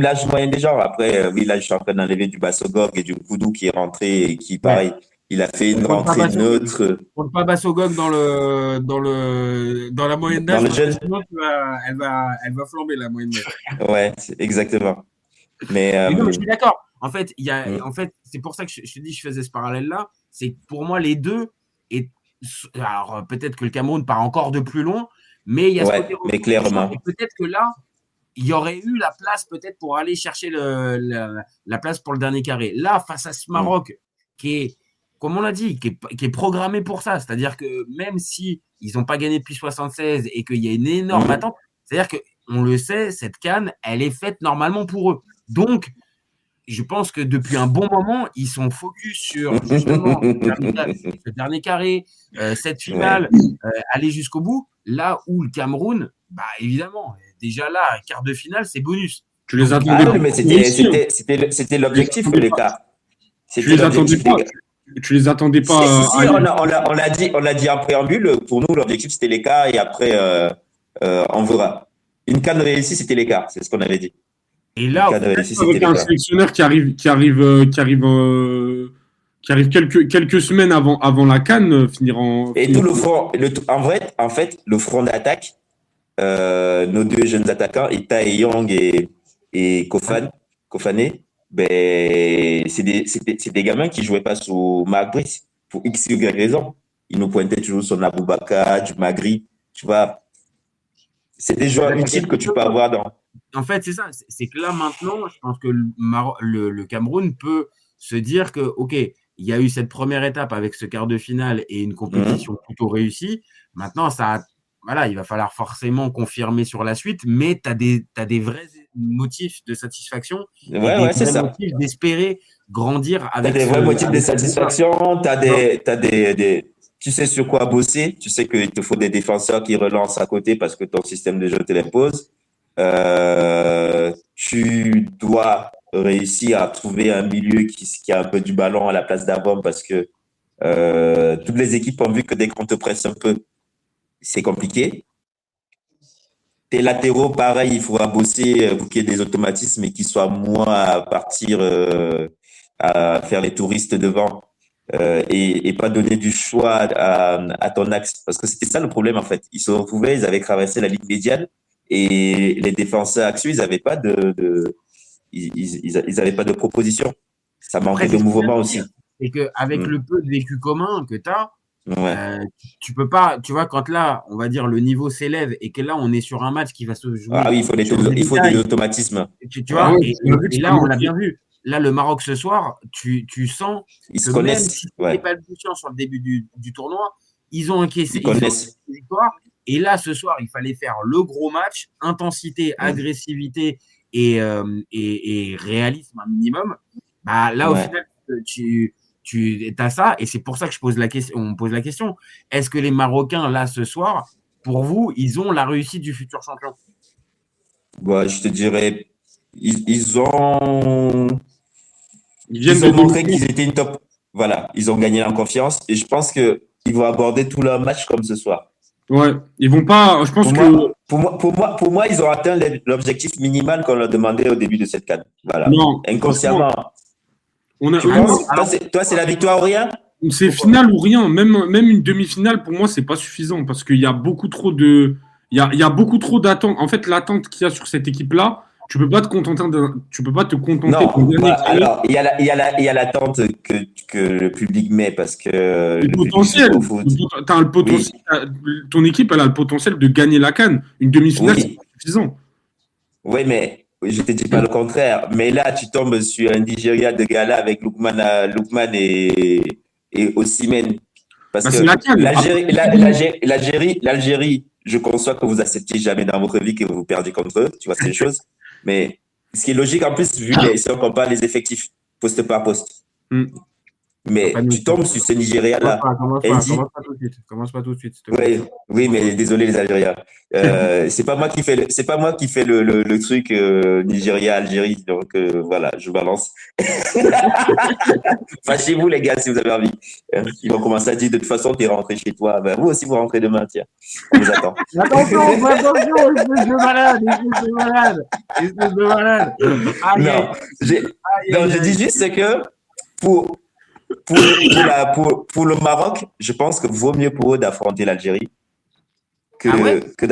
l'âge moyen des gens. Après, oui, là, je suis en train d'enlever du Bassogog et du Koudou qui est rentré et qui, pareil, Il a fait une Pour ne pas rentrée passer, neutre pour ne pas passer au gog dans la moyenne dans d'âge, le parce que jeune. sinon elle va flamber la moyenne d'âge. Ouais, exactement. Mais Mais non, mais je suis d'accord. En fait, mm, c'est pour ça que je te dis, je faisais ce parallèle-là. C'est que pour moi, les deux, et, alors peut-être que le Cameroun part encore de plus loin, mais il y a ce côté ouais, mais reconstruction. Et clairement. peut-être que là, il y aurait eu la place peut-être pour aller chercher la place pour le dernier carré. Là, face à ce Mm, Maroc, qui est, comme on l'a dit, qui est programmé pour ça, c'est-à-dire que même si ils n'ont pas gagné depuis 76 et qu'il y a une énorme mm. attente, c'est-à-dire que on le sait, cette CAN, elle est faite normalement pour eux. Donc, je pense que depuis un bon moment, ils sont focus sur justement ce dernier carré, cette Ouais. finale, aller jusqu'au bout. Là où le Cameroun, bah évidemment, déjà là, quart de finale, c'est bonus. Tu les Donc, Ah attendais non, pas mais pour réussir. c'était Tu les l'objectif, attendais pas. l'écart. Tu C'était les attendais l'objectif, les pas. gars. Tu les attendais Si, si, pas à si, aller. on l'a dit en préambule. Pour nous, l'objectif, c'était l'écart et après, on verra. Une canne réussie, c'était l'écart. C'est ce qu'on avait dit. et Une là, au canne final, réussie, c'était Avec un l'écart. sélectionneur qui arrive quelques semaines avant la CAN, Et tout le front, en fait, le front d'attaque, nos deux jeunes attaquants, Ita et Young et Kofane, ben, c'est des gamins qui jouaient pas sous Marc Brice pour X, Y raison. Ils nous pointaient toujours sur Naboubaka, du Magri, tu vois. C'est des joueurs utiles que tu peux avoir dans. en fait, c'est ça. C'est que là, maintenant, je pense que le Cameroun peut se dire que, OK, il y a eu cette première étape avec ce quart de finale et une Mhm. compétition plutôt réussie. Maintenant, voilà, il va falloir forcément confirmer sur la suite, mais t'as des vrais motifs de satisfaction et Ouais, des ouais, c'est vrais ça. motifs d'espérer grandir Tu as des vrais motifs de avec ce groupe-là. satisfaction, Non. tu sais sur quoi bosser, tu sais qu'il te faut des défenseurs qui relancent à côté parce que ton système de jeu te l'impose. Tu dois réussir à trouver un milieu qui a un peu du ballon à la place d'avant parce que toutes les équipes ont vu que dès qu'on te presse un peu, c'est compliqué. Tes latéraux, pareil, il faudra bosser pour qu'il y ait des automatismes et qu'ils soient moins à partir à faire les touristes devant et pas donner du choix à ton axe. Parce que c'était ça le problème en fait. Ils se retrouvaient, ils avaient traversé la ligne médiane et les défenseurs axiaux, ils n'avaient pas ils avaient pas de proposition. Ça Après, manquait de c'est ce que je viens mouvement de aussi. dire. C'est qu'avec Mm. le peu de vécu commun que tu as, Ouais. tu peux pas, tu vois, quand là, on va dire, le niveau s'élève et que là, on est sur un match qui va se Ah jouer oui, sur des il faut des détails, automatismes. tu Ouais. Ah vois, ouais, on a vu que et ça là, on l'a manquait. bien vu. Là, le Maroc ce soir, tu sens Ils que se même connaissent. si c'était Ouais. balbutiant sur le début du tournoi, ils ont Ils ils ont connaissent. une victoire. Et là, ce soir, il fallait faire le gros match, intensité, Mm. agressivité et réalisme un minimum. Bah, là, au Ouais. final, tu as ça. Et c'est pour ça que on pose la question. Est-ce que les Marocains, là, ce soir, pour vous, ils ont la réussite du futur champion? Bon, je te dirais, ils, Ils viennent ils de ont montré dominer. qu'ils étaient une top. Voilà, ils ont gagné en confiance et je pense que ils vont aborder tout leur match comme ce soir. Ouais, ils vont pas. Je pense Pour que moi, pour moi, ils ont atteint l'objectif minimal qu'on leur demandait au début de cette CAN. Voilà. non. Franchement, Inconsciemment. on a Tu Ah même. non, penses? alors, Toi, c'est la victoire ou rien? C'est pourquoi? finale ou rien. Même une demi-finale, pour moi, c'est pas suffisant parce qu'il y a beaucoup trop de. Il y a beaucoup trop d'attentes. En fait, l'attente qu'il y a sur cette équipe-là, tu peux pas te contenter d'un Non, dernier carré. alors, il y a l'attente que le public met parce que Le le public joue potentiel. au foot. T'as le potentiel. Ton équipe, elle a le potentiel de gagner la CAN. Une demi-finale, c'est Oui, pas suffisant. oui, mais je te dis pas le contraire. Mais là, tu tombes sur un Nigeria de gala avec Lookman et Osimhen. Parce Bah, c'est que la CAN. l'Algérie, je conçois que vous acceptiez jamais dans votre vie que vous perdiez contre eux. Tu vois, c'est une chose. Mais ce qui est logique en plus, si on compare les effectifs poste par poste. Hmm. Mais tu tombes sur ce Nigeria-là. Commence pas tout de suite. Commence pas tout de suite, s'il te plaît. Oui, oui, mais désolé les Algériens. C'est pas moi qui fais c'est pas moi qui fais le truc Nigeria Algérie, donc voilà, je balance. Fâchez-vous les gars si vous avez envie. Ils vont commencer à dire de toute façon t'es rentré chez toi. Ben, vous aussi vous rentrez demain, tiens. On vous attend. Attention, attention, espèce de malade, espèce de malade, espèce de malade. Aïe, Non, j'ai aïe, non, aïe, je aïe. dis juste que pour Pour le Maroc, je pense que vaut mieux pour eux d'affronter l'Algérie que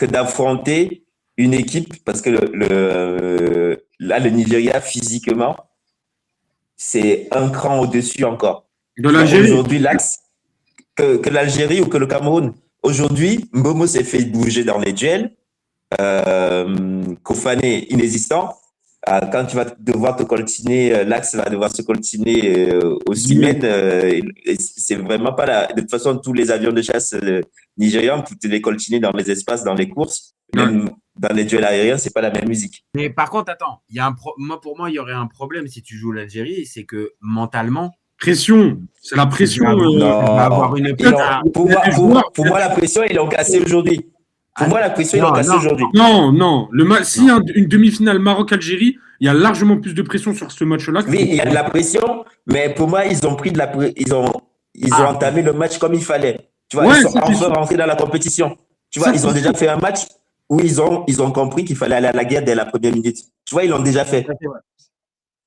d'affronter une équipe, parce que là, le Nigeria, physiquement, c'est un cran au-dessus encore. De l'Algérie. Aujourd'hui, l'axe, que l'Algérie ou que le Cameroun. Aujourd'hui, Mbomo s'est fait bouger dans les duels. Kofane inexistant. Quand tu vas devoir te coltiner, l'axe va devoir se coltiner au Siemens. C'est vraiment pas la. De toute façon, tous les avions de chasse nigérians, pour te les coltiner dans les espaces, dans les courses, même dans les duels aériens, c'est pas la même musique. Mais par contre, attends, pour moi, il y aurait un problème si tu joues l'Algérie, c'est que mentalement. Pression, c'est la pression. Pour moi, la pression, ils l'ont cassée aujourd'hui. Pour moi, la pression, ils l'ont cassée aujourd'hui. Non. S'il y a une demi-finale Maroc-Algérie, il y a largement plus de pression sur ce match-là. Oui, il y a de la pression, mais pour moi, ils ont pris de la ils ont entamé le match comme il fallait. Tu vois, ils sont enfin rentrés dans la compétition. Tu vois, ils ont déjà fait un match où ils ont compris qu'il fallait aller à la guerre dès la première minute. Tu vois, ils l'ont déjà fait.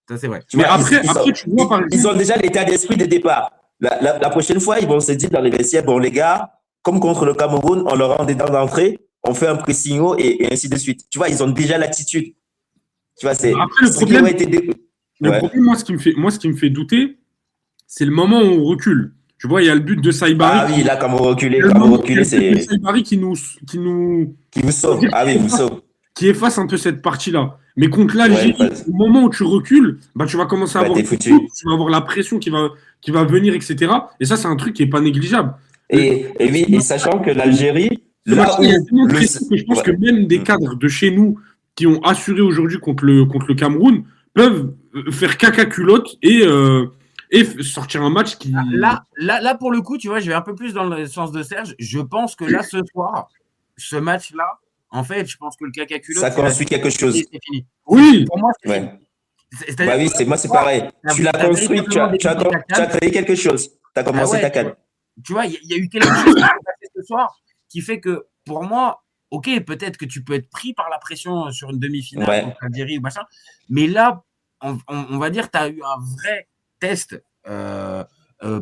Ça, c'est vrai. Mais après, tu vois, par exemple, ils ont déjà l'état d'esprit de départ. La prochaine fois, ils vont se dire dans les vestiaires, bon, les gars, comme contre le Cameroun, on leur rend des dents d'entrée, on fait un pressing haut et ainsi de suite. Tu vois, ils ont déjà l'attitude. Tu vois, c'est. Après, le problème, moi, ce qui me fait douter, c'est le moment où on recule. Tu vois, il y a le but de Saïbari. Ah oui, là, comme on reculait, c'est. Saïbari qui vous sauve. Ah oui, vous sauve. Qui efface un peu cette partie-là. Mais contre l'Algérie, au moment où tu recules, tu vas commencer à avoir tu vas avoir la pression qui va venir, etc. Et ça, c'est un truc qui n'est pas négligeable. Et sachant que l'Algérie, là où je pense que même des cadres de chez nous qui ont assuré aujourd'hui contre le Cameroun peuvent faire caca culotte et sortir un match qui. Là, pour le coup, tu vois, je vais un peu plus dans le sens de Serge. Je pense que là, ce soir, ce match-là, en fait, je pense que le caca culotte. Ça construit quelque chose. C'est fini. Oui. Pour moi, c'est fini. Moi, c'est pareil. Tu l'as construit, tu as créé quelque chose. Tu as commencé ta canne. Tu vois, il y a eu quelque chose qui s'est passé ce soir qui fait que, pour moi, ok, peut-être que tu peux être pris par la pression sur une demi-finale contre l'Algérie ou machin, mais là, on va dire, tu as eu un vrai test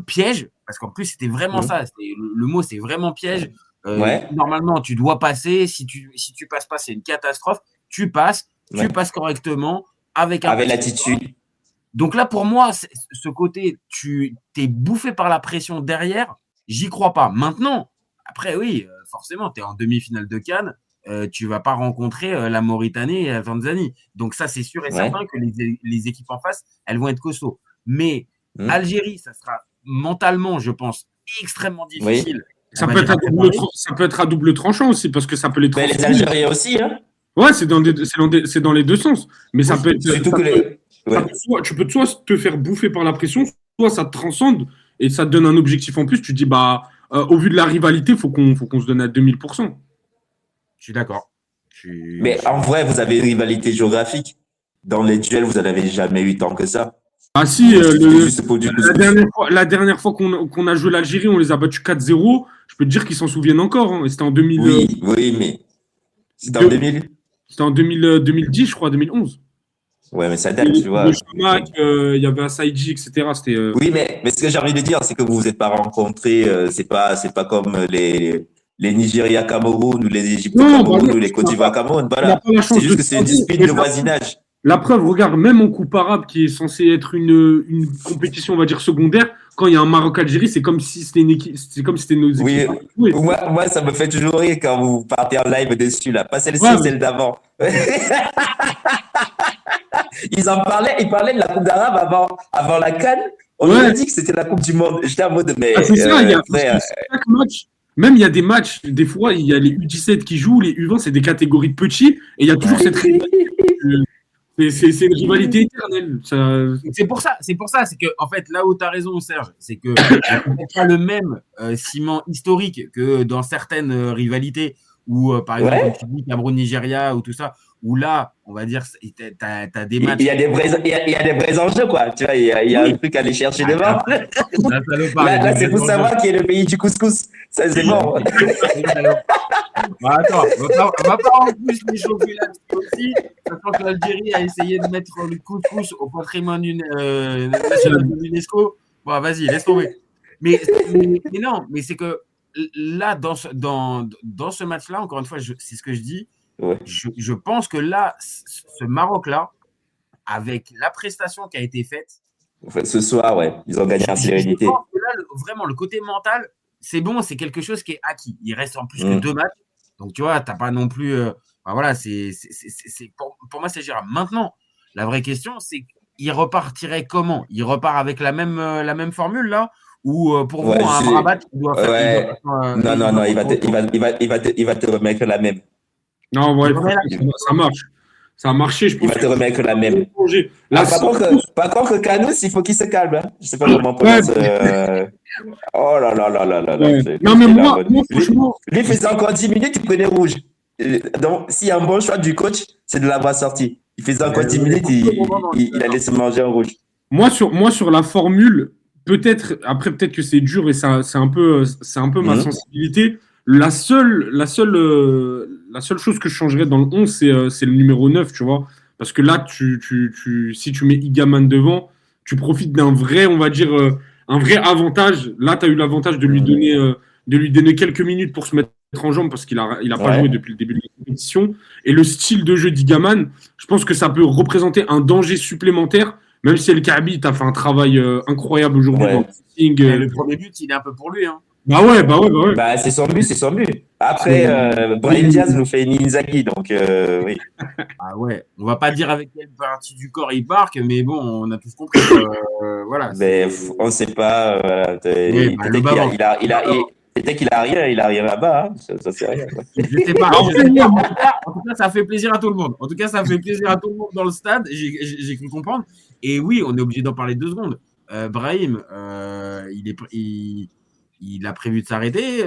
piège, parce qu'en plus, c'était vraiment ça. Le mot, c'est vraiment piège. Normalement, tu dois passer. Si tu passes pas, c'est une catastrophe. Tu passes correctement avec l'attitude. Donc là, pour moi, ce côté, tu t'es bouffé par la pression derrière, j'y crois pas. Maintenant, après, oui, forcément, tu es en demi-finale de CAN, tu vas pas rencontrer la Mauritanie et la Tanzanie. Donc ça, c'est sûr et certain que les équipes en face, elles vont être costauds. Mais Algérie, ça sera mentalement, je pense, extrêmement difficile. Ça peut être à double tranchant aussi, parce que ça peut les transformer. Mais les Algériens aussi, hein. Ouais, c'est dans les deux sens. Mais ça peut être. Surtout tu peux soit te faire bouffer par la pression, soit ça te transcende et ça te donne un objectif en plus. Tu te dis, au vu de la rivalité, il faut qu'on se donne à 2000%. Je suis d'accord. Mais en vrai, vous avez une rivalité géographique. Dans les duels, vous n'en avez jamais eu tant que ça. Ah si, la dernière fois qu'on a joué l'Algérie, on les a battus 4-0. Je peux te dire qu'ils s'en souviennent encore. Hein. Et c'était en 2000. Oui, mais c'était en 2000. C'était en 2010, je crois, 2011. Ouais, mais ça date, tu vois. Il y avait Asaïdji, etc. Oui, mais ce que j'ai envie de dire, c'est que vous vous êtes pas rencontrés. C'est pas comme les Nigeria Cameroun ou les Égypte Cameroun ou les Côte d'Ivoire Cameroun. Voilà. C'est juste que c'est une dispute de voisinage. La preuve, regarde, même en Coupe arabe, qui est censée être une compétition, on va dire, secondaire, quand il y a un Maroc-Algérie, c'est comme si c'était une équipe, c'est comme si c'était nos équipes. Oui, moi, ça me fait toujours rire quand vous partez en live dessus, là. Pas celle-ci, celle d'avant. Ils parlaient de la Coupe d'Arabe avant la CAN. On nous a dit que c'était la Coupe du Monde. J'étais en mode, mais. C'est ça, chaque match. Même il y a des matchs, des fois, il y a les U17 qui jouent, les U20, c'est des catégories de petits, et il y a toujours cette rivalité. C'est une rivalité éternelle. C'est pour ça, c'est que, en fait, là où tu as raison, Serge, c'est que c'est pas le même ciment historique que dans certaines rivalités où, par exemple, comme tu dis, Cameroun-Nigeria ou tout ça, où là, on va dire, t'as des Il matchs. y a des vrais enjeux, quoi. Tu vois, il y a un truc à aller chercher devant. Là, c'est pour savoir qui est le pays du couscous. Ça, c'est bon. Attends, on va pas en plus les chauffer là-dessus aussi, sachant que l'Algérie a essayé de mettre le couscous au patrimoine national de l'UNESCO. Bon, vas-y, laisse tomber. Mais non, mais c'est que là, dans ce match-là, encore une fois, c'est ce que je dis, Ouais. je pense que là, ce Maroc-là, avec la prestation qui a été faite, Enfin, ce soir, ouais, ils ont gagné en sérénité. Je pense que là, vraiment, le côté mental, c'est bon, c'est quelque chose qui est acquis. Il reste en plus que 2 matchs. Donc, tu vois, tu n'as pas non plus. Voilà, pour moi, c'est gérable. Maintenant, la vraie question, c'est qu'il repartirait comment? Il repart avec la même formule, là? Ou pour vous, un Rabat, il doit faire. Ouais. Non, il va te remettre la même. Non, ouais, ça marche. Ça a marché, je pense. Il va te remettre la même. Là, par contre, Kanous, il faut qu'il se calme. Hein. Je ne sais pas comment on prononce. Oh là là là là là. Ouais. Non, mais moi, franchement. Lui faisait encore 10 minutes, il prenait rouge. Donc, s'il y a un bon choix du coach, c'est de l'avoir sorti. Il faisait encore 10 minutes, il allait se manger en rouge. Moi, sur la formule, peut-être que c'est dur et c'est un peu ma sensibilité. La seule chose que je changerais dans le 11, c'est le numéro 9, tu vois. Parce que là, si tu mets Igaman devant, tu profites d'un vrai, on va dire, un vrai avantage. Là, tu as eu l'avantage de lui donner quelques minutes pour se mettre en jambe parce qu'il a pas joué depuis le début de la compétition. Et le style de jeu d'Igaman, je pense que ça peut représenter un danger supplémentaire, même si El Kaabi t'a fait un travail incroyable aujourd'hui dans le shooting. Le premier but, il est un peu pour lui, hein. Bah ouais. Bah, c'est son but. Après, Brahim Diaz nous fait une Inzaghi, donc oui. Ah ouais, on va pas dire avec quelle partie du corps il marque, mais bon, on a tous compris. Voilà. Mais on ne sait pas. Peut-être qu'il a rien là-bas. Hein. Ça c'est rien. Je sais pas. En tout cas, ça fait plaisir à tout le monde. En tout cas, ça fait plaisir à tout le monde dans le stade. J'ai cru comprendre. Et oui, on est obligé d'en parler 2 secondes. Brahim, il a prévu de s'arrêter.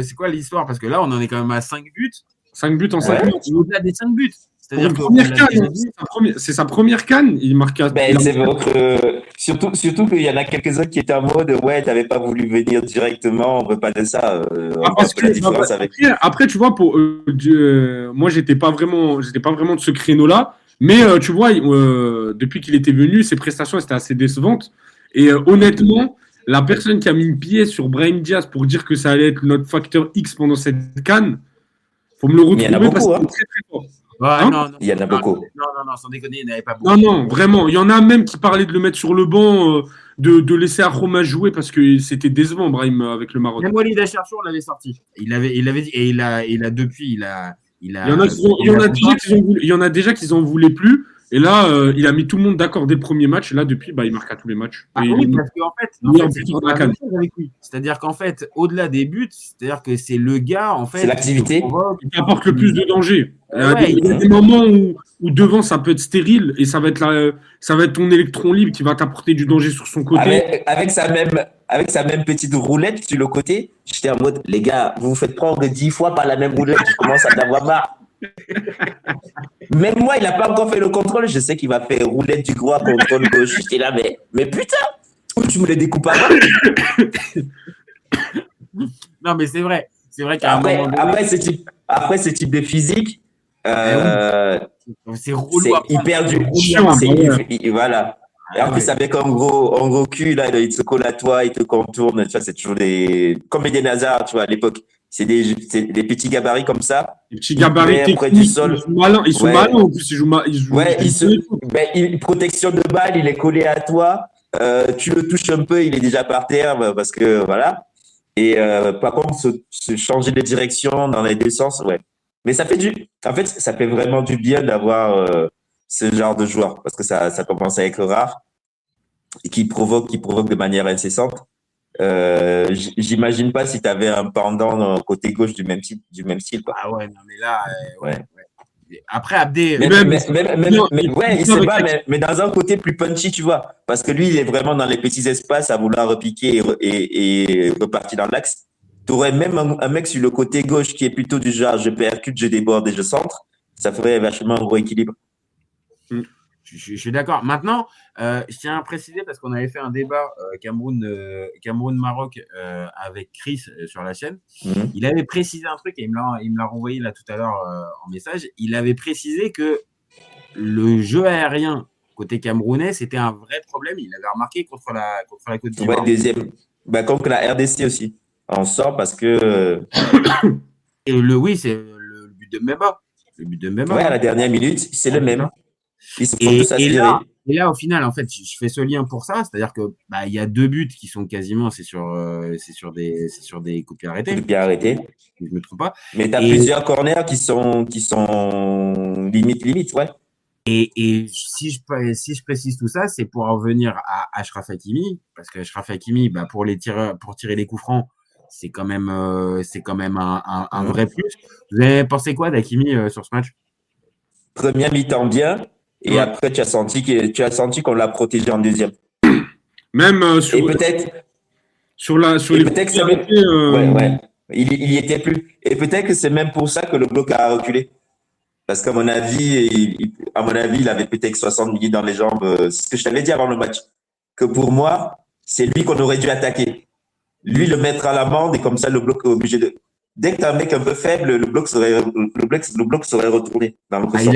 C'est quoi l'histoire? Parce que là, on en est quand même à 5 buts. 5 buts en 5 minutes. Au-delà des 5 buts. C'est-à-dire que c'est sa première canne. Il marque. C'est vrai que surtout qu'il y en a quelques-uns qui étaient en mode ouais, t'avais pas voulu venir directement, on veut pas de ça. Après, tu vois, moi, j'étais pas vraiment de ce créneau-là. Mais tu vois, depuis qu'il était venu, ses prestations étaient assez décevantes. Et honnêtement, la personne qui a mis une pied sur Brahim Diaz pour dire que ça allait être notre facteur X pendant cette canne, faut me le retrouver. Il y en a beaucoup, parce que c'est très, très fort. Il y en a beaucoup. Non, sans déconner, il n'y en avait pas beaucoup. Non, vraiment. Il y en a même qui parlaient de le mettre sur le banc, de laisser Aroma jouer parce que c'était décevant, Brahim, avec le Maroc. Même Walid Acharchour l'avait sorti. Il avait dit, et il a depuis, il y en a déjà qui en voulaient plus. Et là, il a mis tout le monde d'accord dès le premier match. Et là, depuis, il marque à tous les matchs. Oui, parce qu'en fait, c'est-à-dire qu'en fait, au-delà des buts, c'est-à-dire que c'est le gars, en fait, c'est l'activité qui apporte le plus de danger. Il y a des moments où devant, ça peut être stérile et ça va être ton électron libre qui va t'apporter du danger sur son côté. Avec sa même petite roulette sur le côté, j'étais en mode, les gars, vous vous faites prendre 10 fois par la même roulette, je commence à en avoir marre. Même moi, il n'a pas encore fait le contrôle. Je sais qu'il va faire roulette du droit, contrôle gauche. J'étais là, mais putain, où tu me le découpes avant? Non, mais c'est vrai. C'est vrai après, ce type de physique, c'est relou. C'est hyper dur. Voilà. Et en plus, avec un gros cul, là, il te colle à toi, il te contourne. Tu vois, c'est toujours comme Eden Hazard, tu vois, à l'époque. C'est des petits gabarits comme ça. Les petits gabarits près du sol. Ils sont malins en plus. Protection de balle, il est collé à toi. Tu le touches un peu, il est déjà par terre parce que voilà. Et par contre, se changer de direction dans les 2 sens, ouais. Mais ça fait vraiment du bien d'avoir ce genre de joueur parce que ça commence à être rare et qui provoque de manière incessante. J'imagine pas si tu avais un pendant côté gauche du même style quoi. Ah ouais, non mais là ouais. Après Abdé mais dans un côté plus punchy, tu vois, parce que lui il est vraiment dans les petits espaces à vouloir repiquer et repartir dans l'axe. Tu aurais même un mec sur le côté gauche qui est plutôt du genre je percute, je déborde et je centre. Ça ferait vachement un gros équilibre. Je suis d'accord. Maintenant, je tiens à préciser, parce qu'on avait fait un débat Cameroun-Maroc avec Chris sur la chaîne. Mhm. Il avait précisé un truc et il me l'a renvoyé là tout à l'heure en message. Il avait précisé que le jeu aérien côté camerounais, c'était un vrai problème. Il avait remarqué contre la Côte Ouais, d'Ivoire. deuxième. Bah, comme que la RDC aussi. On sort parce que, Et oui, c'est le but de Mbemba. Le but de Mbemba. ouais, à la dernière minute, c'est le même. Ils se font tous Et aspirer. là, au final, en fait, je fais ce lien pour ça, c'est-à-dire que il y a 2 buts qui sont quasiment, c'est sur des coups de pied Coup arrêtés, de pied arrêté. si je me trompe pas. Mais tu as Et, plusieurs corners qui sont limite, ouais. et si je précise tout ça, c'est pour en revenir à Achraf Hakimi, parce que Achraf Hakimi, pour tirer les coups francs, c'est quand même un vrai plus. Vous avez pensé quoi d'Hakimi sur ce match? Première mi-temps bien, et Ouais. après tu as senti qu'on l'a protégé en deuxième. Même Et sur peut-être, les coups que de pied c'est même, arrêtés, ouais, il y était plus. Et peut-être que c'est même pour ça que le bloc a reculé. Parce qu'à mon avis, il avait peut-être 60 minutes dans les jambes. C'est ce que je t'avais dit avant le match. Que pour moi, c'est lui qu'on aurait dû attaquer. Lui le mettre à l'amende et comme ça le bloc est obligé de. Dès que tu as un mec un peu faible, le bloc serait retourné dans l'autre sens.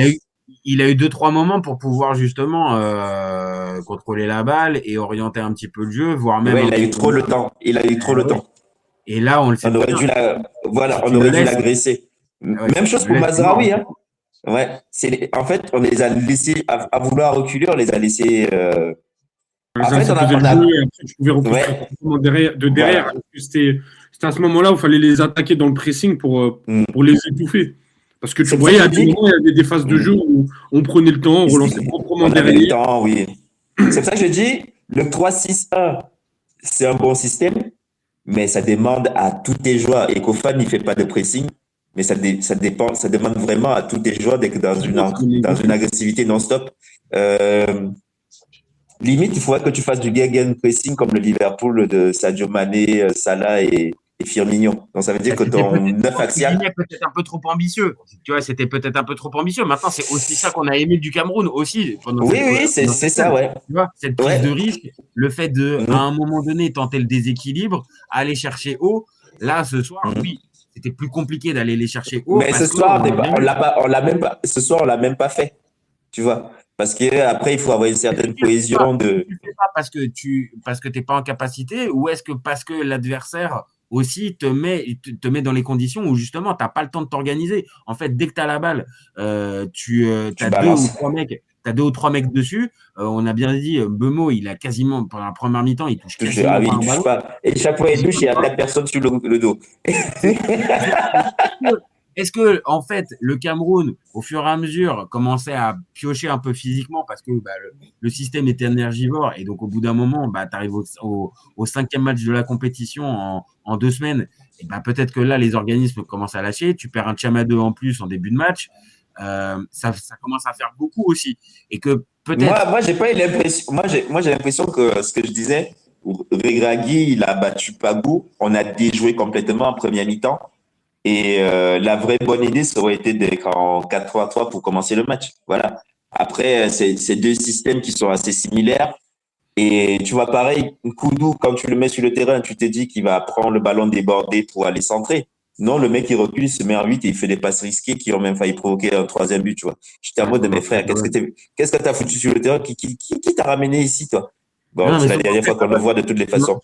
Il a eu 2-3 moments pour pouvoir justement contrôler la balle et orienter un petit peu le jeu, voire même Ouais, un il a petit eu peu. trop le temps. Il a eu trop le Ouais. temps. Et là, on le sait On très aurait bien. dû Si on tu le aurait dû laisses, l'agresser. si Même tu chose le pour laisses, c'est mort. Mazraoui, hein. Ouais, en fait, on les a laissés à vouloir reculer, on les a laissés. les En uns fait, ça faisait le jeu et après tu pouvais reconstruire ouais, derrière. voilà. C'était à ce moment-là où il fallait les attaquer dans le pressing Mm. pour les étouffer. Parce que tu C'est pour ça voyais que à je des dis, moments, il y avait des phases de mm, jeu où on prenait le temps, on relançait proprement on avait le derrière. temps, oui. C'est pour ça que je dis, le 3-6-1, c'est un bon système, mais ça demande à tous tes joueurs. Et Kofan, il fait pas de pressing, mais ça demande vraiment à tous tes joueurs d'être dans une agressivité non-stop. Euh, Limite, il faudrait que tu fasses du pressing comme le Liverpool de Sadio Mané, Salah et Firmino. Donc, ça veut dire que C'était ton peut-être, 9 entre axial, guillemets, peut-être un peu trop ambitieux. Tu vois, c'était peut-être un peu trop ambitieux. Maintenant, c'est aussi ça qu'on a aimé du Cameroun aussi oui, oui, pendant c'est cette ça, CAN. ouais. Tu vois, cette prise de Ouais. risque, le fait de, à Mhm, un moment donné, tenter le déséquilibre, aller chercher haut. Là, ce soir, mhm. oui, c'était plus compliqué d'aller les chercher haut Mais ce parce soir, qu'on a bien vu. on l'a même pas, ce soir, on l'a même pas fait, tu vois. Parce que après, il faut avoir une Est-ce que certaine tu le fais pas, cohésion est-ce que de. tu le fais pas parce que t'es pas en capacité, ou est-ce que parce que l'adversaire aussi te met dans les conditions où justement t'as pas le temps de t'organiser. En fait, dès que tu as la balle, tu Tu as deux ou balances. trois mecs. T'as 2 ou 3 mecs dessus. On a bien dit, Bemo, il a quasiment, pendant la première mi-temps, il touche Ah quasiment oui, pas il un touche ballon. pas. Et chaque fois, il touche, il y a 4 personnes sur le dos. Est-ce que, en fait, le Cameroun, au fur et à mesure, commençait à piocher un peu physiquement parce que le système était énergivore et donc au bout d'un moment, tu arrives au 5e match de la compétition en 2 semaines, et peut-être que là, les organismes commencent à lâcher. Tu perds un Tchama 2 en plus en début de match. Ça commence à faire beaucoup aussi. Et que peut-être. Moi, j'ai pas eu l'impression. J'ai l'impression que ce que je disais, Regragui, il a battu Pagou. On a déjoué complètement en première mi-temps. Et la vraie bonne idée, ça aurait été d'être en 4-3-3 pour commencer le match. Voilà. Après, c'est deux systèmes qui sont assez similaires. Et tu vois, pareil, Koudou, quand tu le mets sur le terrain, tu te dis qu'il va prendre le ballon débordé pour aller centrer. Non, le mec, il recule, il se met en 8 et il fait des passes risquées qui ont même failli provoquer un troisième but, tu vois. J'étais en mode de mes frères, qu'est-ce que t'as foutu sur le terrain? Qui t'a ramené ici, toi? Bon, Non, mais c'est la dernière fois qu'on le voit de toutes les façons.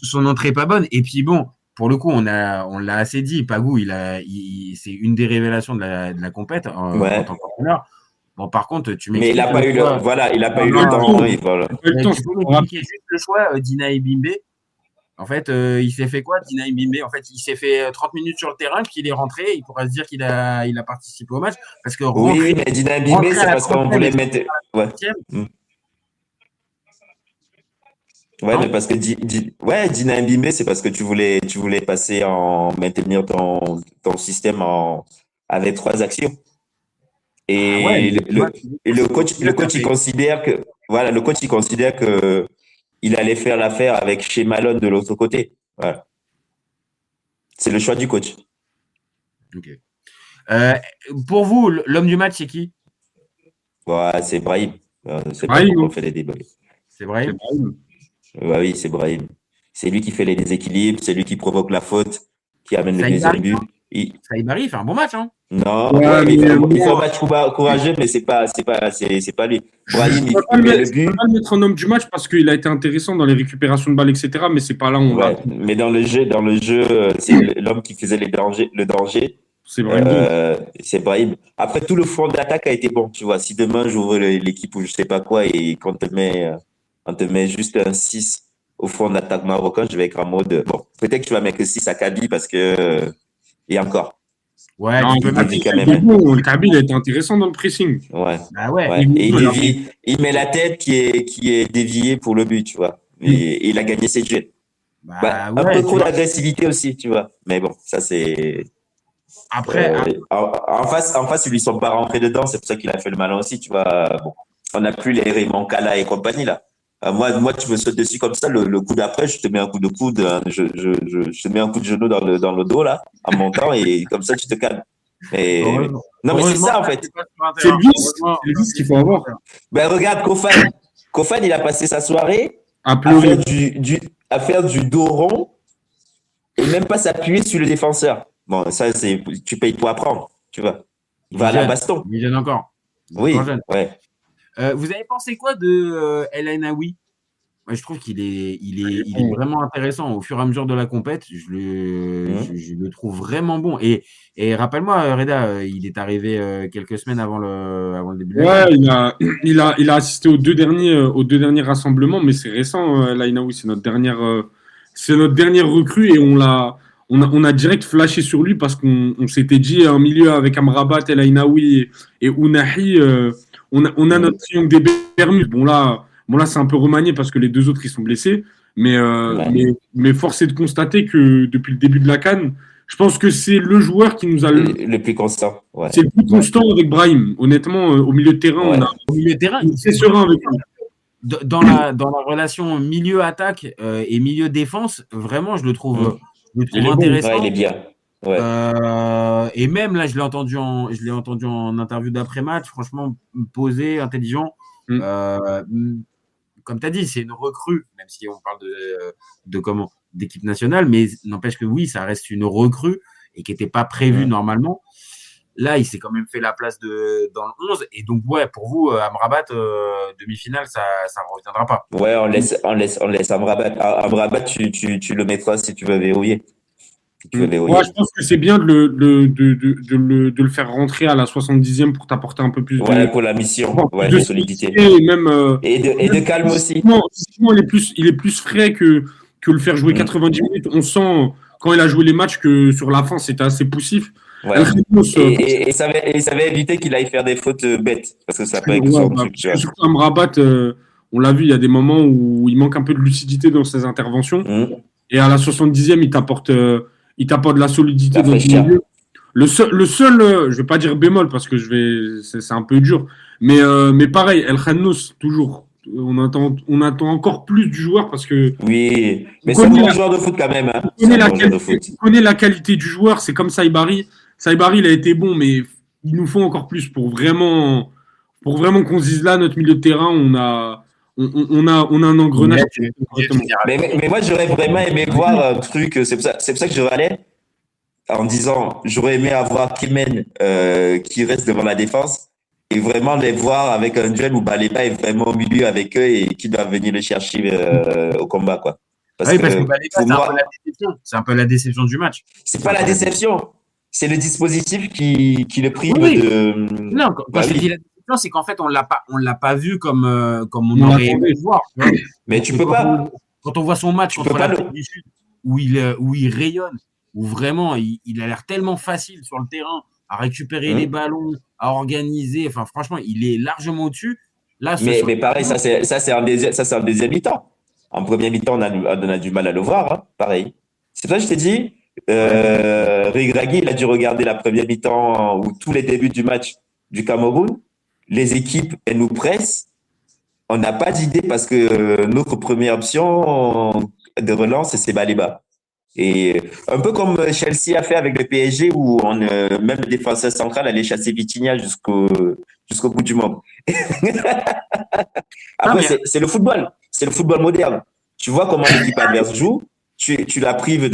son entrée est pas bonne. Et puis bon, pour le coup, on l'a assez dit. Pagou, c'est une des révélations de la compète en Ouais. tant qu'entraîneur. Bon, par contre, tu Mais il a m'expliques le pas eu le, choix. voilà, il a pas Il eu n'a pas eu le le temps. temps. Et voilà. Il n'a pas eu le temps. Tu peux m'expliquer juste le choix d'Ina Bimbe. En fait, il s'est fait quoi, Dina Bimbe? En fait, il s'est fait 30 minutes sur le terrain, puis il est rentré. Il pourra se dire qu'il a participé au match. Parce que Oui, mais Dina Bimbe, rentrer à c'est la parce qu'on 30e et voulait sortir mettre. à Ouais. la 30e, Mm. Ouais, mais non? parce que ouais, Dina Mbimbe, c'est parce que tu voulais passer maintenir ton système avec 3 actions. Ah ouais, Et mais tu vois, le coach, il considère que, voilà, le coach, il considère que il allait faire l'affaire avec chez Malone de l'autre côté. Voilà. C'est le choix du coach. Ok. Euh, pour vous, l'homme du match, c'est qui? Ouais, c'est Brahim. C'est pas Brahim, pourquoi on hein. fait des débats. C'est C'est Brahim? Brahim. Ouais, oui, c'est Brahim. C'est lui qui fait les déséquilibres, c'est lui qui provoque la faute, qui amène le deuxième Saïbari, but. Il- Saïbari, il fait un bon match, hein? Non, Ouais, ouais, mais mais il fait un moi, match courageux, mais c'est pas lui. je Brahim, ne peux pas il le met mettre, le je peux but. pas le mettre en homme du match parce qu'il a été intéressant dans les récupérations de balles, etc. Mais c'est pas là où on l'a. Ouais, mais dans le jeu, c'est l'homme qui faisait le danger. C'est Brahim Diaz. C'est Brahim. Après, tout le front d'attaque a été bon, tu vois. Si demain j'ouvre l'équipe ou je sais pas quoi et on te met juste un 6 au front d'attaque marocain, je vais être en mode, bon, peut-être que tu vas mettre que 6 à Kaby parce que, et encore, Ouais, Non, tu il peux mettre. dévie quand il même, est hein. bon. Le Kaby, il a été intéressant dans le pressing. Ouais, Bah ouais. ouais. Et il Il dévie, il met la tête qui est déviée pour le but, tu vois. Et il a gagné ses jeux. Bah, Bah un peu ouais, tu trop vois. d'agressivité aussi, tu vois. Mais bon, ça c'est. Après, En face, ils lui sont pas rentrés dedans, c'est pour ça qu'il a fait le malin aussi, tu vois. Bon, on n'a plus les Raymond Kala et compagnie là. Moi, tu me sautes dessus comme ça, le coup d'après, je te mets un coup de coude, je te mets un coup de genou dans le dos là, en montant, et comme ça, tu te calmes. Mais, heureusement, non, mais c'est heureusement ça en que fait. c'est pas sur un C'est le terrain. vice. Heureusement, C'est le vice qu'il faut c'est pas sur un avoir. terrain. Ben regarde, Kofan. Kofan, il a passé sa soirée À à faire pleurer. à faire du dos rond et même pas s'appuyer sur le défenseur. Bon, ça, tu payes pour apprendre, tu vois. Il Va est à la jeune. baston. Il est jeune encore. Il est encore Oui, jeune. ouais. Vous avez pensé quoi de El Ainaoui? Moi, je trouve il est Bon, vraiment intéressant. Au fur et à mesure de la compète, Mhm. je le trouve vraiment bon. Et rappelle-moi, Reda, il est arrivé quelques semaines avant le début de la ouais, CAN. il a assisté aux deux derniers rassemblements, mais c'est récent, Lainaoui, c'est notre dernière recrue et on a direct flashé sur lui parce qu'on s'était dit un milieu avec Amrabat, El Ainaoui et Ounahi, on a notre Mhm. triangle des Bermudes. Bon là, c'est un peu remanié parce que les deux autres ils sont blessés, Ouais. mais force est de constater que depuis le début de la CAN, je pense que c'est le joueur qui nous a Le plus constant. Ouais. c'est le plus Ouais. constant avec Brahim. Honnêtement, au milieu de terrain, Ouais. Au milieu de terrain, on est serein avec lui. dans la relation milieu-attaque et milieu-défense, vraiment, Mhm. je le Il trouve est bon. Ouais, il intéressant. est bien. Ouais. Et même là, je l'ai entendu en interview d'après-match, franchement, posé, intelligent. Mm. Euh, Comme tu as dit, c'est une recrue, même si on parle d'équipe nationale, mais n'empêche que oui, ça reste une recrue et qui n'était pas prévue Mhm. normalement. Là, il s'est quand même fait la place dans le 11. Et donc, ouais, pour vous, Amrabat, demi-finale, ça ne reviendra pas. Ouais, on laisse Amrabat. Amrabat, tu le mettras si tu veux verrouiller. Si tu veux Ouais, je verrouiller. pense que c'est bien de le faire rentrer à la 70e pour t'apporter un peu Ouais, pour la mission. Ouais, de de solidité solidité. et même, Et de calme aussi. physiquement, il est plus frais que le faire jouer Mhm. 90 minutes. On sent quand il a joué les matchs que sur la fin, c'était assez poussif. El Ouais. Khamis, Et ça va éviter qu'il aille faire des fautes bêtes. Parce que ça peut être ouais, son bah, truc, parce tu que vois. surtout Amrabat, on l'a vu, il y a des moments où il manque un peu de lucidité dans ses interventions. Mhm. Et à la 70e, il t'apporte de la solidité La dans le fraîcheur. milieu. Le seul je vais pas dire bémol parce que c'est un peu dur, mais pareil, El Khanos, toujours. On attend encore plus du joueur parce que Oui. on Mais c'est un connaît bon la, joueur de foot quand même, on hein. C'est connaît un la bon joueur de qualité, foot. on connaît la qualité du joueur. C'est comme Saïbari. Saïbari, il a été bon, mais il nous faut encore plus pour vraiment qu'on se dise là, notre milieu de terrain, on a un engrenage. Correctement. Mais moi, j'aurais vraiment aimé voir un truc. C'est pour ça que je râlais en disant j'aurais aimé avoir Kimen qui reste devant la défense et vraiment les voir avec un duel où Baleba est vraiment au milieu avec eux et qui doit venir les chercher au combat, quoi. Ah Parce oui, parce que que Baleba, pour c'est un peu la moi, déception. C'est un peu la déception du match. c'est C'est pas un la peu la déception. déception, c'est le dispositif qui le Oui, prive oui. de. Non, quand Bah je te dis oui, la déception, c'est qu'en fait, on l'a pas vu comme on On aurait aimé l'attendait. le voir. Tu vois. mais tu peux pas, Quand on voit son match tu peux contre pas le. l'Afrique du Sud, où il rayonne, où vraiment il a l'air tellement facile sur le terrain à récupérer les Hein. ballons, à organiser. Enfin, franchement, il est largement au-dessus. Là, Mais pareil, ça c'est en deuxième mi-temps. En première mi-temps, on a du mal à le voir, hein, pareil. C'est pour ça que je t'ai dit, ouais. Regragui, il a dû regarder la première mi-temps ou tous les débuts du match du Cameroun. Les équipes, elles nous pressent. On n'a pas d'idée parce que notre première option de relance, c'est Baleba. Et un peu comme Chelsea a fait avec le PSG, où même le défenseur central allait chasser Vitinha jusqu'au bout du monde. Non, Après, mais c'est le football. C'est le football moderne. Tu vois comment l'équipe adverse joue, tu la prives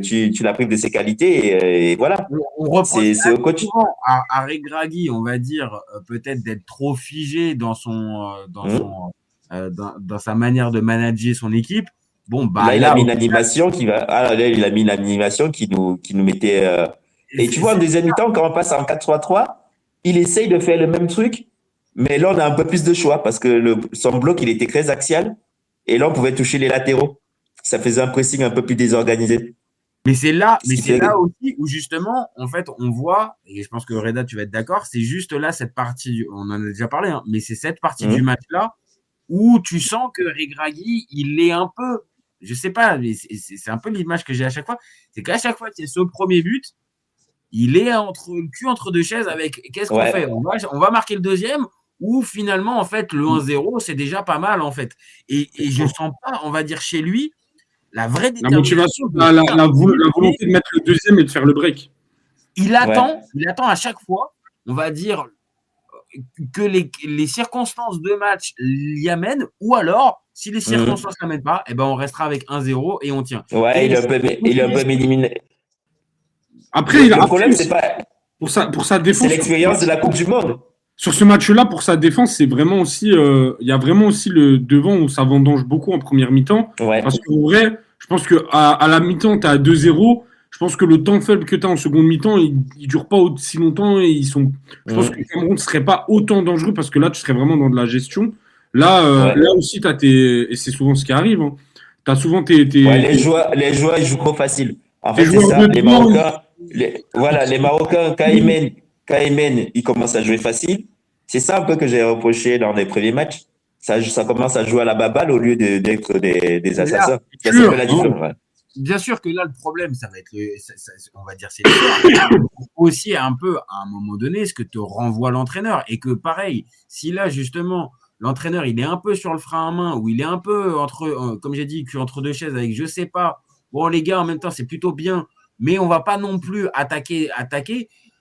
tu la prives de ses qualités et voilà. on reproche C'est au coach. souvent à Regragui, on va dire, peut-être d'être trop figé Hmm. dans sa manière de manager son équipe. Bon, bah Là, il a là, mis une animation qui va. Ah, là, il a mis une animation qui nous mettait. Et tu vois, en c'est deuxième mi-temps, quand on passe en 4-3-3, il essaye de faire le même truc, mais là, on a un peu plus de choix parce que son bloc, il était très axial. Et là, on pouvait toucher les latéraux. Ça faisait un pressing un peu plus désorganisé. Ce mais qui c'est là fait. aussi où justement, en fait, on voit, et je pense que Reda, tu vas être d'accord, c'est juste là cette partie, on en a déjà parlé, hein, mais c'est cette partie du Hmm. match-là où tu sens que Regragui, il est un peu, je sais pas, mais c'est un peu l'image que j'ai à chaque fois, c'est qu'à chaque fois qu'il y a ce premier but, il est le cul entre deux chaises avec qu'est-ce qu'on fait? Ouais. On va marquer le deuxième ou finalement, en fait, le 1-0, c'est déjà pas mal, en fait. Et je sens pas, on va dire, chez lui, la vraie La motivation, détermination de la lutter. volonté de mettre le deuxième et de faire le break. Ouais. Il attend à chaque fois, on va dire, que les circonstances de match l'y amènent, ou alors, si les Hmm. circonstances ne l'amènent pas, eh ben on restera avec 1-0 et on tient. Ouais, Et il est un peu miniminé. Après, Le après problème, c'est pas. pour sa C'est défense, l'expérience de la Coupe du Monde. sur ce match-là, pour sa défense, c'est vraiment aussi, il y a vraiment aussi le devant où ça vendange beaucoup en première mi-temps. Ouais. Parce qu'en vrai, je pense que à la mi-temps, tu as 2-0. Je pense que le temps faible que tu as en seconde mi-temps, il dure pas aussi longtemps et je pense que Hmm. le Cameroun ne serait pas autant dangereux parce que là, tu serais vraiment dans de la gestion. Là, Ouais. là aussi, tu as et c'est souvent ce qui arrive, hein. Tu as souvent Ouais, les joueurs, ils jouent trop facile. En tes fait, c'est joueurs de ça. Les devant. Marocains, voilà, les Marocains, quand ils mènent, ils commencent à jouer facile. C'est ça un peu que j'ai reproché dans les premiers matchs. Ça commence à jouer à la baballe au lieu d'être des Et là, assassins. C'est Ça fait sûr, la hein. différence. Ouais. bien sûr que là, le problème, ça va être, on va dire, c'est l'histoire, mais aussi un peu, à un moment donné, ce que te renvoie l'entraîneur. Et que pareil, si là, justement, l'entraîneur, il est un peu sur le frein à main, ou il est un peu comme j'ai dit, cul entre deux chaises avec je sais pas, bon, les gars, en même temps, c'est plutôt bien, mais on va pas non plus attaquer.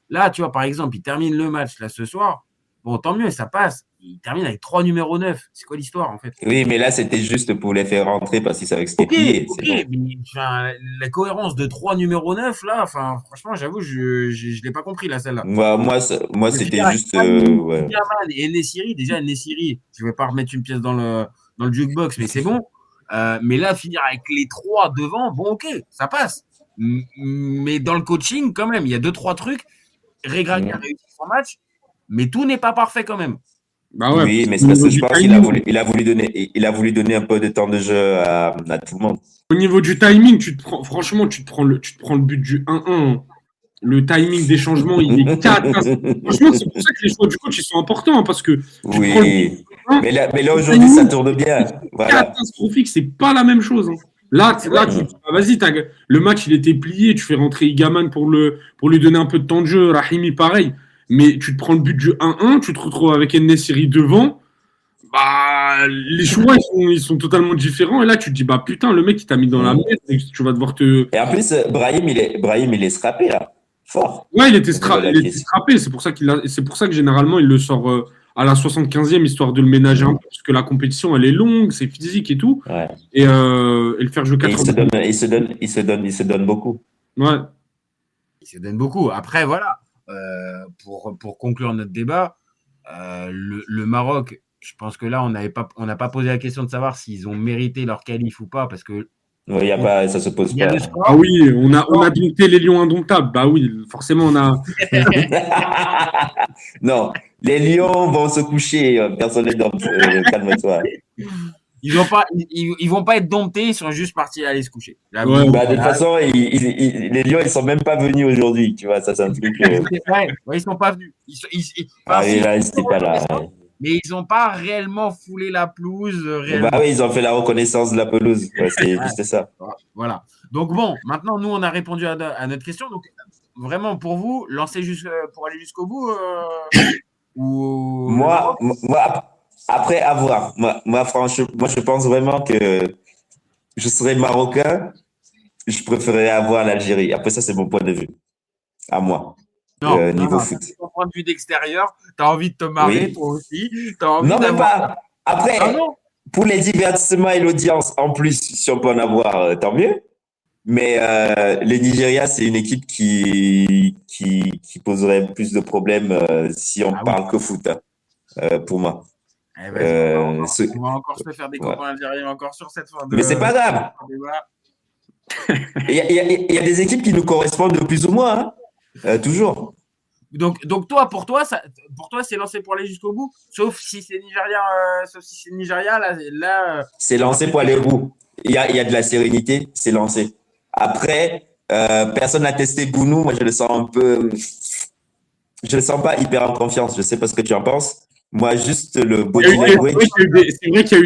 Là, tu vois, par exemple, il termine le match, là, ce soir. Bon, tant mieux, ça passe. Il termine avec 3 numéros 9. C'est quoi l'histoire, en fait? Oui, mais là, c'était juste pour les faire rentrer parce qu'ils savaient que c'était Ok, plié. ok, C'est bon. mais enfin, la cohérence de 3 numéro 9 là, enfin, franchement, j'avoue, je l'ai pas compris, là, celle-là. Moi, Je veux c'était dire, avec juste. Ouais. Yaman et Nesiri, déjà, Nesiri, je vais pas remettre une pièce dans le jukebox, mais c'est bon. Mais là, finir avec les trois devant, bon, ok, ça passe. Mais dans le coaching, quand même, il y a deux, trois trucs. Regragui a Mm. réussi son match, mais tout n'est pas parfait quand même. Bah ouais, Oui, parce mais qu'au c'est parce niveau que je du pense timing, il a voulu donner un peu de temps de jeu à tout le monde. au niveau du timing, franchement, tu te prends le but du 1-1. Le timing des changements, il est catastrophique. Franchement, c'est pour ça que les choix du coach, ils sont importants, hein, parce que tu te prends le but Oui, du 1-1, mais là le aujourd'hui, ça timing, tourne bien. c'est Voilà. catastrophique, c'est pas la même chose, hein. Là, tu Mm. dis, ah, vas-y, le match, il était plié, tu fais rentrer Igaman pour lui donner un peu de temps de jeu, Rahimi, pareil. Mais tu te prends le but du 1-1, tu te retrouves avec Nesiri devant, bah, les choix, ils sont totalement différents. Et là, tu te dis, bah putain, le mec, il t'a mis dans la Mm. merde. Et tu vas devoir te. Et en plus, Brahim, il est scrappé là, fort Ouais, au niveau de la il était pièce. strappé. C'est pour ça que généralement, il le sort à la 75e, histoire de le ménager un Mm. peu. Parce que la compétition, elle est longue, c'est physique et tout. Ouais. Et le faire jouer Et il se 80. donne, il se donne beaucoup. Ouais. Il se donne beaucoup. Après, voilà, pour conclure notre débat, le Maroc, je pense que là, on n'a pas posé la question de savoir s'ils ont mérité leur qualif ou pas, parce que Ouais, y a pas, ça se pose il y a le pas. Ah score. oui, on a dompté les lions indomptables. Bah oui, forcément, on a. Non, les lions vont se coucher. Personne n'est dans. Calme-toi. Ils vont pas être domptés, ils sont juste partis aller se coucher. Ouais. J'avoue, Bah, de toute voilà. façon, les lions, ils sont même pas venus aujourd'hui. Tu vois, ça, c'est un truc. Ouais, ils sont pas venus. Enfin, Ah oui, si, là, ils ils sont n'étaient pas là. reconnaissants, mais ils n'ont pas réellement foulé la pelouse, Bah réellement. oui, ils ont fait la reconnaissance de la pelouse. Ouais, c'est juste ça. Voilà. Donc bon, maintenant, nous, on a répondu à notre question. Donc, vraiment, pour vous, lancer pour aller jusqu'au bout ou le Moi, Maroc? après avoir, franchement, moi, je pense vraiment que je serais marocain. je préférerais avoir l'Algérie. Après, ça, c'est mon point de vue. À moi. Niveau foot. Ton point de vue d'extérieur, tu as envie de te marrer, Oui. toi aussi. T'as envie Non, même pas. Après, Ah non. pour les divertissements et l'audience, en plus, si on peut en avoir, tant mieux. Mais le Nigeria, c'est une équipe qui poserait plus de problèmes si on parle que foot, hein, pour moi. Eh ben, on va encore se faire des copains algériens encore sur cette fin de. Mais c'est pas grave. Il y a des équipes qui nous correspondent de plus ou moins, hein, toujours. Donc pour toi, c'est lancé pour aller jusqu'au bout, sauf si c'est Nigeria, là. C'est lancé pour aller au bout. Il y a de la sérénité, c'est lancé. Après, personne n'a testé Bounou. Moi, je le sens je le sens pas hyper en confiance. Je sais pas ce que tu en penses. Moi, juste le body language. C'est vrai qu'il y a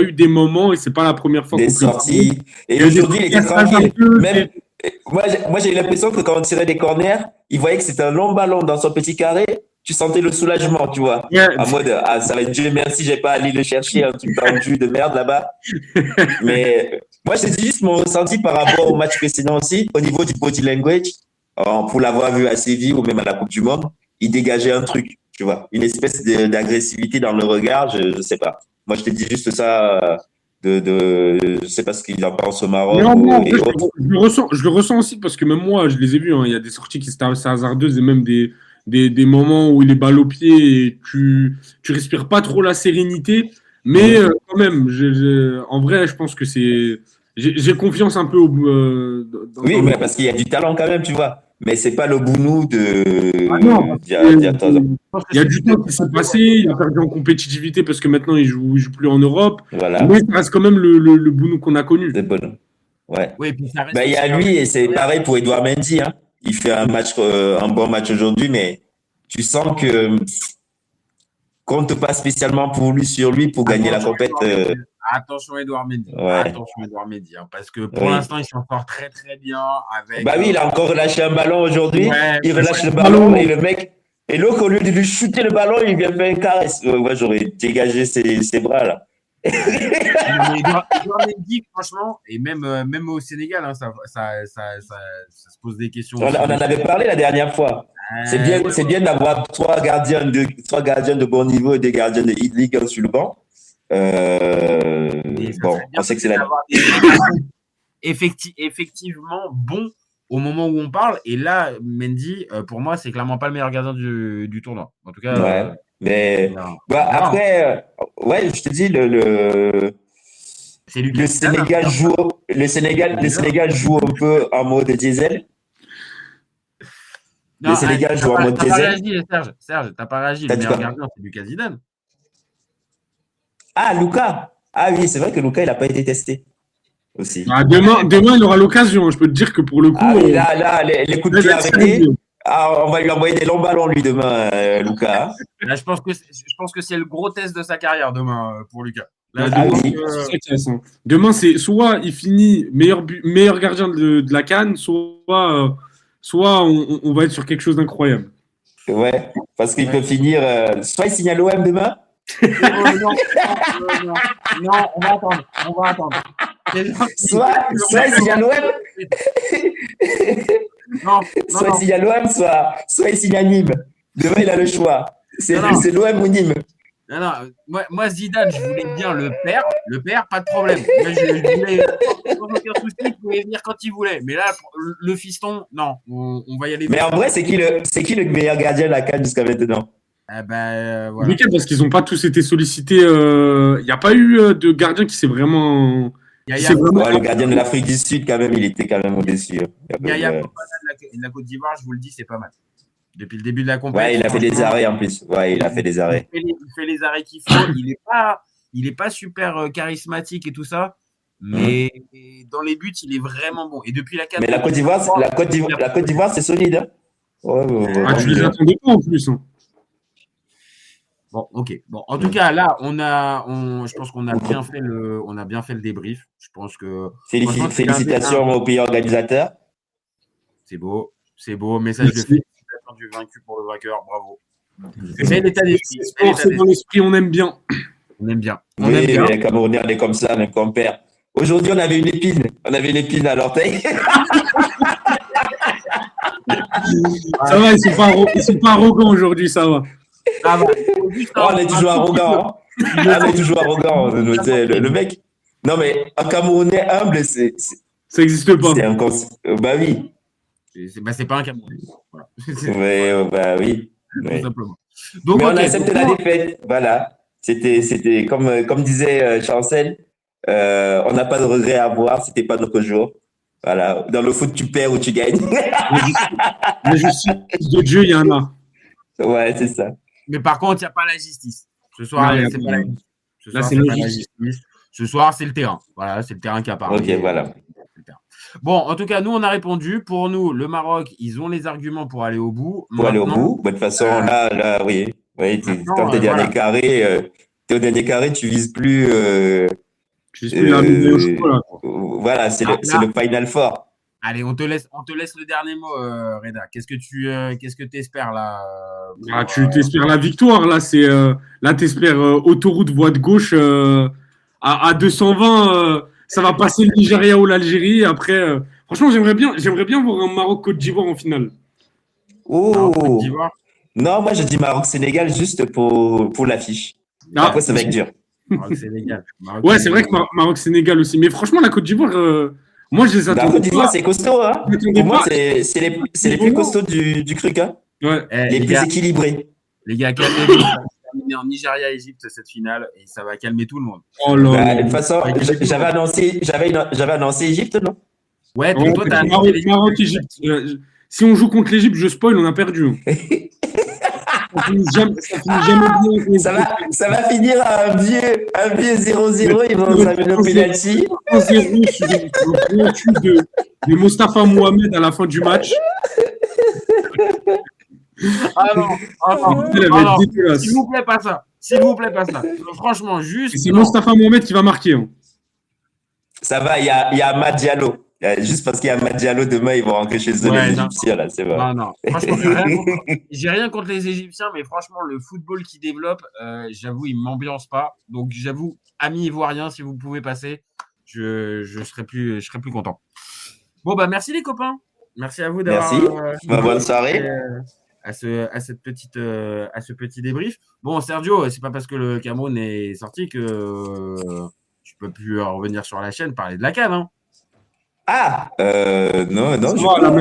eu des moments, et c'est pas la première fois des sorties. Et aujourd'hui, il était tranquille. Même, moi, j'ai eu l'impression que quand on tirait des corners, il voyait que c'était un long ballon dans son petit carré. Tu sentais le soulagement, tu vois. En mode, ça va être Dieu merci, j'ai pas à aller le chercher, un truc tendu de merde là-bas. Mais moi, c'est juste mon ressenti par rapport au match précédent aussi, au niveau du body language, pour l'avoir vu à Séville ou même à la Coupe du Monde, il dégageait un truc, tu vois, une espèce d'agressivité dans le regard, je sais pas. Moi, je te dis juste ça. Je sais pas ce qu'ils en pensent au Maroc. Non, je le ressens aussi parce que même moi, je les ai vus. Hein, il y a des sorties qui étaient assez hasardeuses et même des moments où il est balle au pied et tu respires pas trop la sérénité. Mais quand même, en vrai, je pense que j'ai confiance un peu oui, mais parce qu'il y a du talent quand même, tu vois. Mais c'est pas le Bounou de. Non, il y a du temps qui s'est passé, il a perdu en compétitivité parce que maintenant il joue plus en Europe. Voilà. Mais ça reste quand même le Bounou qu'on a connu. C'est bon. Ouais. Oui, puis ça reste il y a lui et c'est pareil pour Edouard Mendy. Hein. Il fait un bon match aujourd'hui, mais tu sens que compte pas spécialement sur lui pour gagner la compète. Attention Edouard Mendy. Ouais. Attention Edouard Mendy. Hein, parce que pour l'instant, il s'en sort très très bien. Avec, oui, il a encore relâché un ballon aujourd'hui. Il relâche le ballon et le mec. Et l'autre, au lieu de lui shooter le ballon, il vient faire une caresse. Moi, j'aurais dégagé ses bras là. Edouard Mendy, franchement, et même au Sénégal, hein, ça se pose des questions. On en avait parlé la dernière fois. C'est bien d'avoir trois gardiens de bon niveau et des gardiens de Ligue 1 sur le banc. On sait que c'est la. Effectivement, bon au moment où on parle. Et là, Mendy, pour moi, c'est clairement pas le meilleur gardien du tournoi. En tout cas. Mais après, je te dis, le Sénégal joue un peu en mode diesel. Non, le Sénégal joue en mode diesel. Serge, t'as pas réagi. Le meilleur gardien, c'est Lucas Zidane. Ah, Lucas. Ah oui, c'est vrai que Lucas, il n'a pas été testé aussi. Demain, il aura l'occasion. Je peux te dire que pour le coup. Là, les coups de pied arrêtés. On va lui envoyer des longs ballons, lui, demain, Lucas. Là, je pense que c'est le gros test de sa carrière, demain, pour Lucas. Là, demain, c'est soit il finit meilleur gardien de la CAN, soit on va être sur quelque chose d'incroyable. Ouais, parce qu'il peut finir. Soit il signe à l'OM demain. Non, on va attendre. Soit il signe à l'OM. Soit il signe à l'OM, soit il signe à Nîmes. Demain, il a le choix. C'est l'OM ou Nîmes. Non, moi, Zidane, je voulais bien le père, pas de problème. Moi, je voulais, sans aucun souci, il pouvait venir quand il voulait. Mais là, le fiston, non, on va y aller. Mais en vrai, c'est qui le meilleur gardien de la CAN jusqu'à maintenant? Voilà. Parce qu'ils n'ont pas tous été sollicités. Il n'y a pas eu de gardien qui s'est vraiment. Le gardien de l'Afrique du Sud, quand même, il était quand même au-dessus. Yaya Fofana de la Côte d'Ivoire, je vous le dis, c'est pas mal. Depuis le début de la compétition. Ouais, il a fait des arrêts en plus. Ouais, il a fait des arrêts. Il fait les arrêts qu'il faut. Il est pas super charismatique et tout ça, mais dans les buts, il est vraiment bon. Et depuis la CAN. Mais la Côte d'Ivoire, c'est solide. Hein. Tu les attendais pas en plus. Hein. Bon, ok. Bon, en tout cas, là, je pense qu'on a bien fait le débrief. Je pense que. Félicitations au pays organisateur. C'est beau, message de félicitations du vaincu pour le vainqueur, bravo. C'est l'état d'esprit. C'est dans l'esprit, on aime bien. On aime bien. Les Camerounais, on est comme ça, même quand on perd. Aujourd'hui, on avait une épine. On avait une épine à l'orteil. Ça va, ils sont pas arrogants aujourd'hui, ça va. Ça va. Il faut juste Oh, on est toujours arrogant. Hein. Ah, on est toujours arrogant. Le mec. Non, mais un Camerounais humble, c'est Ça n'existe pas. Bah oui. C'est pas un Camerounais. Voilà. Bah oui. Tout Ouais. simplement. Donc, Mais on a ok, accepté donc, la défaite. Voilà. C'était comme disait Chancel, on n'a pas de regret à avoir. C'était pas notre jour. Voilà. Dans le foot, tu perds ou tu gagnes. La justice de Dieu, il y en a. Ouais, c'est ça. mais par contre, il n'y a pas la justice. Ce soir, Ouais, c'est pas la justice. Ce là, soir, c'est c'est pas la logique. justice. Ce soir, c'est le terrain. Voilà, c'est le terrain qui a parlé. Ok, voilà. Bon, en tout cas, nous, on a répondu. Pour nous, le Maroc, ils ont les arguments pour aller au bout. Pour aller au bout. Bah, de toute façon, là, oui. Oui, quand t'es dernier carré, t'es au dernier carré, tu vises plus. Je suis la là. Voilà, c'est le Final Four. Allez, on te laisse le dernier mot, Reda. Qu'est-ce que tu espères là Tu t'espères la victoire. Là, t'espères autoroute voie de gauche à 220. Ça va passer le Nigeria ou l'Algérie. Après, franchement, j'aimerais bien voir un Maroc-Côte d'Ivoire en finale. Oh Côte d'Ivoire. Non, moi je dis Maroc-Sénégal juste pour l'affiche. Après, ça va être dur. Maroc-Sénégal. Ouais, c'est vrai que Maroc-Sénégal aussi. Mais franchement, la Côte d'Ivoire, moi, je les attends. La Côte d'Ivoire, c'est costaud. Hein. Pour moi, c'est les plus costauds du truc. Hein. Ouais. Les plus équilibrés. Les gars, calmez-vous. Ça va terminer en Nigeria-Égypte cette finale et ça va calmer tout le monde. Oh là. De toute façon, j'avais annoncé Égypte, non? Ouais, toi, t'as Maroc-Égypte. Si on joue contre l'Égypte, je spoil, on a perdu. Ça finit jamais bien. Ça va finir à un vieux 0-0. Ils vont s'amener au penalty. 1-0 sur le cul de Mostafa Mohamed à la fin du match. Ah non. S'il vous plaît, pas ça. Franchement, juste. C'est Mostafa Mohamed qui va marquer. Hein. Ça va, il y a Amad Diallo. Juste parce qu'il y a Amad Diallo, demain, ils vont rentrer chez eux, les Égyptiens, là, c'est vrai. Non. Franchement, j'ai rien contre les Égyptiens, mais franchement, le football qu'ils développent, j'avoue, il ne m'ambiance pas. Donc, j'avoue, amis ivoiriens, si vous pouvez passer, je serai plus content. Bon, bah, merci les copains. Merci à vous d'avoir. Merci. Bonne soirée. À ce petit débrief. Bon, Sergio, c'est pas parce que le Cameroun est sorti que tu peux plus revenir sur la chaîne parler de la CAN, hein. Non. Là,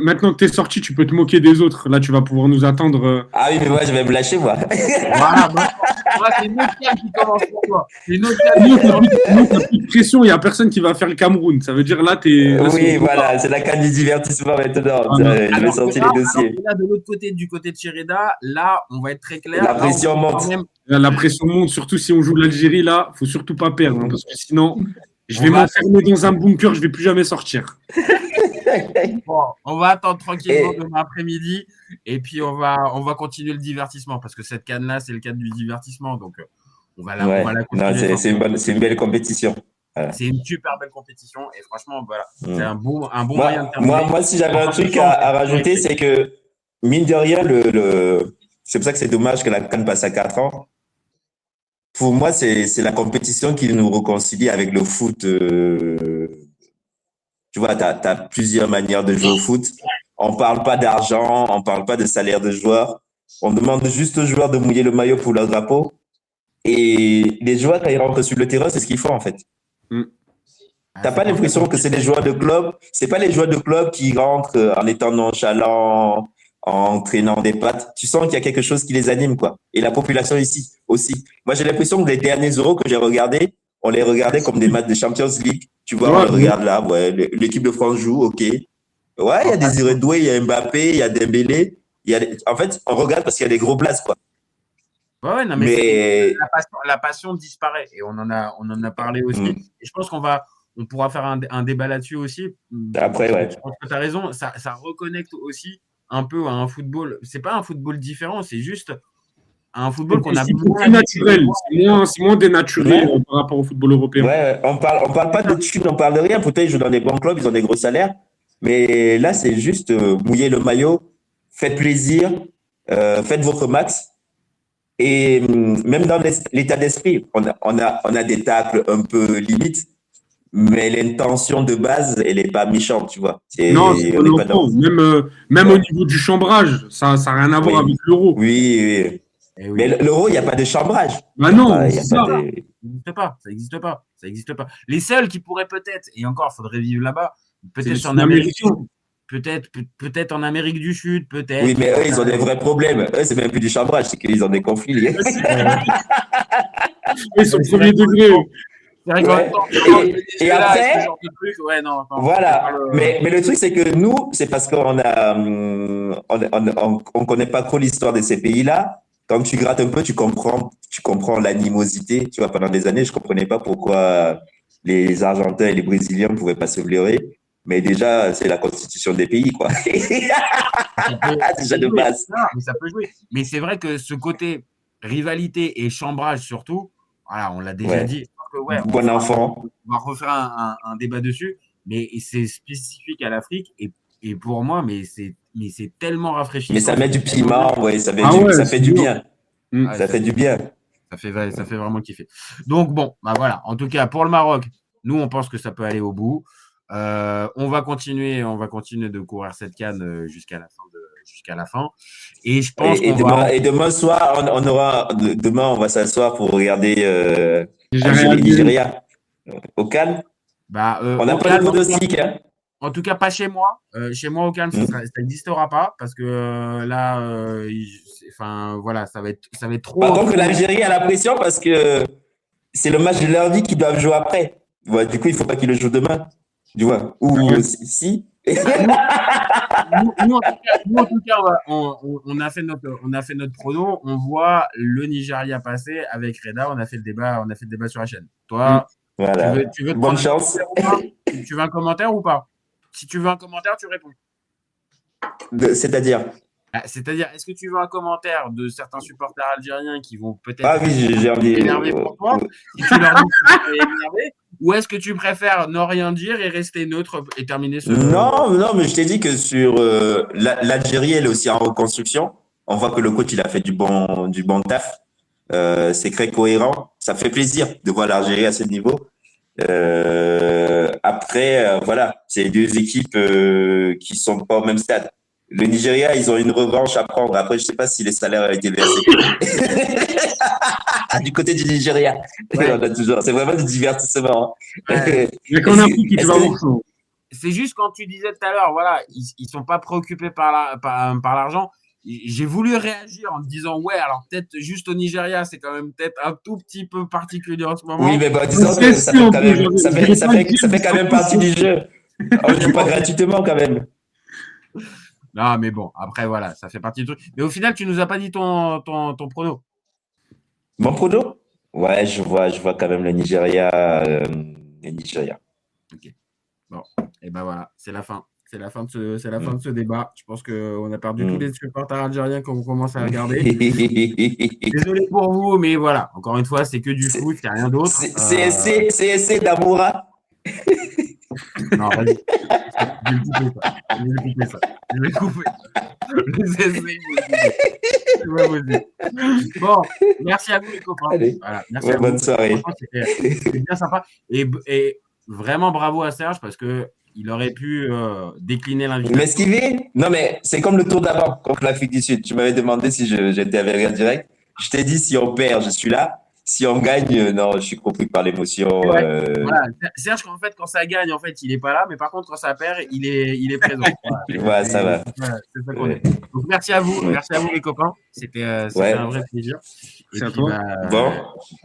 maintenant que tu es sorti, tu peux te moquer des autres. Là, tu vas pouvoir nous attendre. Ah oui, mais moi, je vais me lâcher, moi. Voilà, moi, c'est une autre CAN qui commence pour toi. Nous, t'as plus de pression, il n'y a personne qui va faire le Cameroun. Ça veut dire là, oui, voilà, c'est la CAN du divertissement maintenant. Je vais sortir les dossiers. Là, de l'autre côté, du côté de Chérida, là, on va être très clair. La pression monte. La pression monte, surtout si on joue l'Algérie, là, il ne faut surtout pas perdre. Hein, parce que sinon. Je vais m'enfermer dans un bunker, je ne vais plus jamais sortir. Bon, on va attendre tranquillement demain après-midi et puis on va continuer le divertissement parce que cette canne-là, c'est le cadre du divertissement. Donc, on va la continuer. C'est une belle compétition. Voilà. C'est une super belle compétition et franchement, voilà, c'est un bon moyen de terminer. Moi, si j'avais un truc à rajouter, c'est que, mine de rien, c'est pour ça que c'est dommage que la canne passe à 4 ans. Pour moi, c'est la compétition qui nous réconcilie avec le foot. Tu vois, tu as plusieurs manières de jouer au foot. On ne parle pas d'argent, on ne parle pas de salaire de joueurs. On demande juste aux joueurs de mouiller le maillot pour leur drapeau. Et les joueurs, quand ils rentrent sur le terrain, c'est ce qu'ils font, en fait. Tu n'as pas l'impression que c'est les joueurs de club. Ce n'est pas les joueurs de club qui rentrent en étant nonchalants, en traînant des pattes. Tu sens qu'il y a quelque chose qui les anime, quoi. Et la population ici aussi. Moi, j'ai l'impression que les derniers euros que j'ai regardés, on les regardait comme des matchs de Champions League. Tu vois, on les regarde là, ouais, l'équipe de France joue, ok. Ouais, il y a des Iredoué, il y a Mbappé, il y a Dembélé. En fait, on regarde parce qu'il y a des gros places, quoi. Ouais, non, mais la passion disparaît et on en a parlé aussi. Et je pense on pourra faire un débat là-dessus aussi. Après, ouais. Je pense que tu as raison, ça reconnecte aussi un peu à un football. C'est pas un football différent, c'est juste un football qu'on a moins naturel. C'est moins dénaturé par rapport au football européen. Ouais, on parle pas de thunes, on parle de rien. Pourtant, ils jouent dans des bons clubs, ils ont des gros salaires. Mais là, c'est juste mouiller le maillot, faites plaisir, faites votre max. Et même dans l'état d'esprit, on a des tacles un peu limites. mais l'intention de base, elle n'est pas méchante, tu vois. Non, c'est On bon n'est pas dans. enfant. Même au niveau du chambrage, ça n'a rien à voir Oui, avec l'euro. oui, oui. Eh Mais oui. l'euro, il n'y a pas de chambrage. Bah Il n'y a non, pas, il y c'est a ça. pas de. Ça n'existe pas, ça n'existe pas, ça n'existe pas. Les seuls qui pourraient peut-être, et encore, il faudrait vivre là-bas, C'est peut-être les en Amérique du Sud-Américains. Sud, peut-être en Amérique du Sud, Oui, peut-être. mais eux, ils ont des vrais problèmes. Eux, c'est même plus du chambrage, c'est qu'ils ont des conflits. Ils sont C'est premier vrai qu'en degré. c'est vrai qu'en même Ouais. temps, vraiment, le Et Venezuela et ce après, genre de truc, ouais, non, attends, c'est pas voilà. le. Mais le truc, c'est que nous, c'est parce qu'on a, on connaît pas trop l'histoire de ces pays-là. Quand tu grattes un peu, tu comprends l'animosité. Tu vois, pendant des années, je comprenais pas pourquoi les Argentins et les Brésiliens ne pouvaient pas se blairer. Mais déjà, c'est la constitution des pays, quoi. Ça peut, ça Déjà peut de jouer, base. non, mais ça peut jouer. Mais c'est vrai que ce côté rivalité et chambrage surtout, voilà, on l'a déjà Ouais. dit. Je pense que, ouais, Bon enfant. on va refaire un débat dessus, mais c'est spécifique à l'Afrique et pour moi, mais c'est tellement rafraîchissant. Mais ça met du c'est tellement piment, ouais, ça fait Ah ouais, ça c'est fait du dur. bien. bien. Ça fait du bien. Ça fait vraiment kiffer. Donc bon, bah voilà. En tout cas, pour le Maroc, nous, on pense que ça peut aller au bout. On va continuer de courir cette CAN jusqu'à la fin. Et je pense Et qu'on va. demain soir, demain, on va s'asseoir pour regarder Algérie. Nigeria au calme. Bah, On n'a au pas de calme, pronostic, hein. en tout cas, pas chez moi. Chez moi, au calme, ça n'existera pas parce que là, enfin, voilà, ça va être trop. Par contre, l'Algérie a la pression parce que c'est le match de leur vie qu'ils doivent jouer après. Ouais, du coup, il ne faut pas qu'ils le jouent demain. Tu vois. Ou si. En tout cas, on a fait notre prono. On voit le Nigeria passer avec Reda. On a fait le débat sur la chaîne. Toi, Voilà. tu veux te Bonne prendre un chance. commentaire ou pas? Tu veux un commentaire ou pas? Si tu veux un commentaire, tu réponds. C'est-à-dire. C'est-à-dire, est-ce que tu veux un commentaire de certains supporters algériens qui vont peut-être Ah oui, j'ai envie. énervés pour toi, si tu leur dis que tu es énervé, ou est-ce que tu préfères ne rien dire et rester neutre et terminer ce. Non, mais je t'ai dit que sur l'Algérie, elle est aussi en reconstruction. On voit que le coach, il a fait du bon taf. C'est très cohérent. Ça fait plaisir de voir l'Algérie à ce niveau. Après, voilà, c'est deux équipes qui sont pas au même stade. Le Nigeria, ils ont une revanche à prendre. Après, je sais pas si les salaires ont été versés. Du côté du Nigeria, Ouais. on a toujours. C'est vraiment du divertissement. Ouais. Il y a qu'en Afrique qui te va voir ça. C'est juste quand tu disais tout à l'heure, voilà, ils sont pas préoccupés par l'argent. J'ai voulu réagir en me disant, ouais, alors peut-être juste au Nigeria, c'est quand même peut-être un tout petit peu particulier en ce moment. Oui, mais bon, disons que ça fait quand même, ça fait quand même partie du jeu. On ne joue pas gratuitement quand même. Non, mais bon, après, voilà, ça fait partie du truc. Mais au final, tu nous as pas dit ton prono. Mon prono? Ouais, je vois quand même le Nigeria. Ok. Bon, et ben voilà, c'est la fin. C'est la fin de ce débat. Je pense qu'on a perdu tous les supporters algériens quand on commence à regarder. Désolé pour vous, mais voilà. Encore une fois, c'est que du foot, il n'y a rien d'autre. CSC d'Amoura. Non, vas-y. Je vais couper ça. Bon, merci à vous les copains. Allez. Voilà, merci à vous. Bonne soirée. C'était bien sympa. Et vraiment bravo à Serge parce que il aurait pu décliner l'invitation. M'esquiver? Non, mais c'est comme le tour d'avant contre l'Afrique du Sud. Tu m'avais demandé si j'étais avec en direct. Je t'ai dit, si on perd, je suis là. Si on gagne, non, je suis compris par l'émotion. Ouais. Voilà. Serge, en fait, quand ça gagne, en fait, il n'est pas là. Mais par contre, quand ça perd, il est présent. Voilà, ça va. Voilà, c'est ça qu'on est. Donc, merci à vous les copains. C'était un vrai plaisir. C'est à toi. Bon.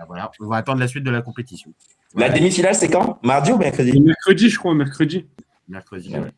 Voilà, on va attendre la suite de la compétition. La demi-finale, c'est quand? Mardi ou mercredi? Mercredi, je crois, mercredi. Mercredi. Ouais.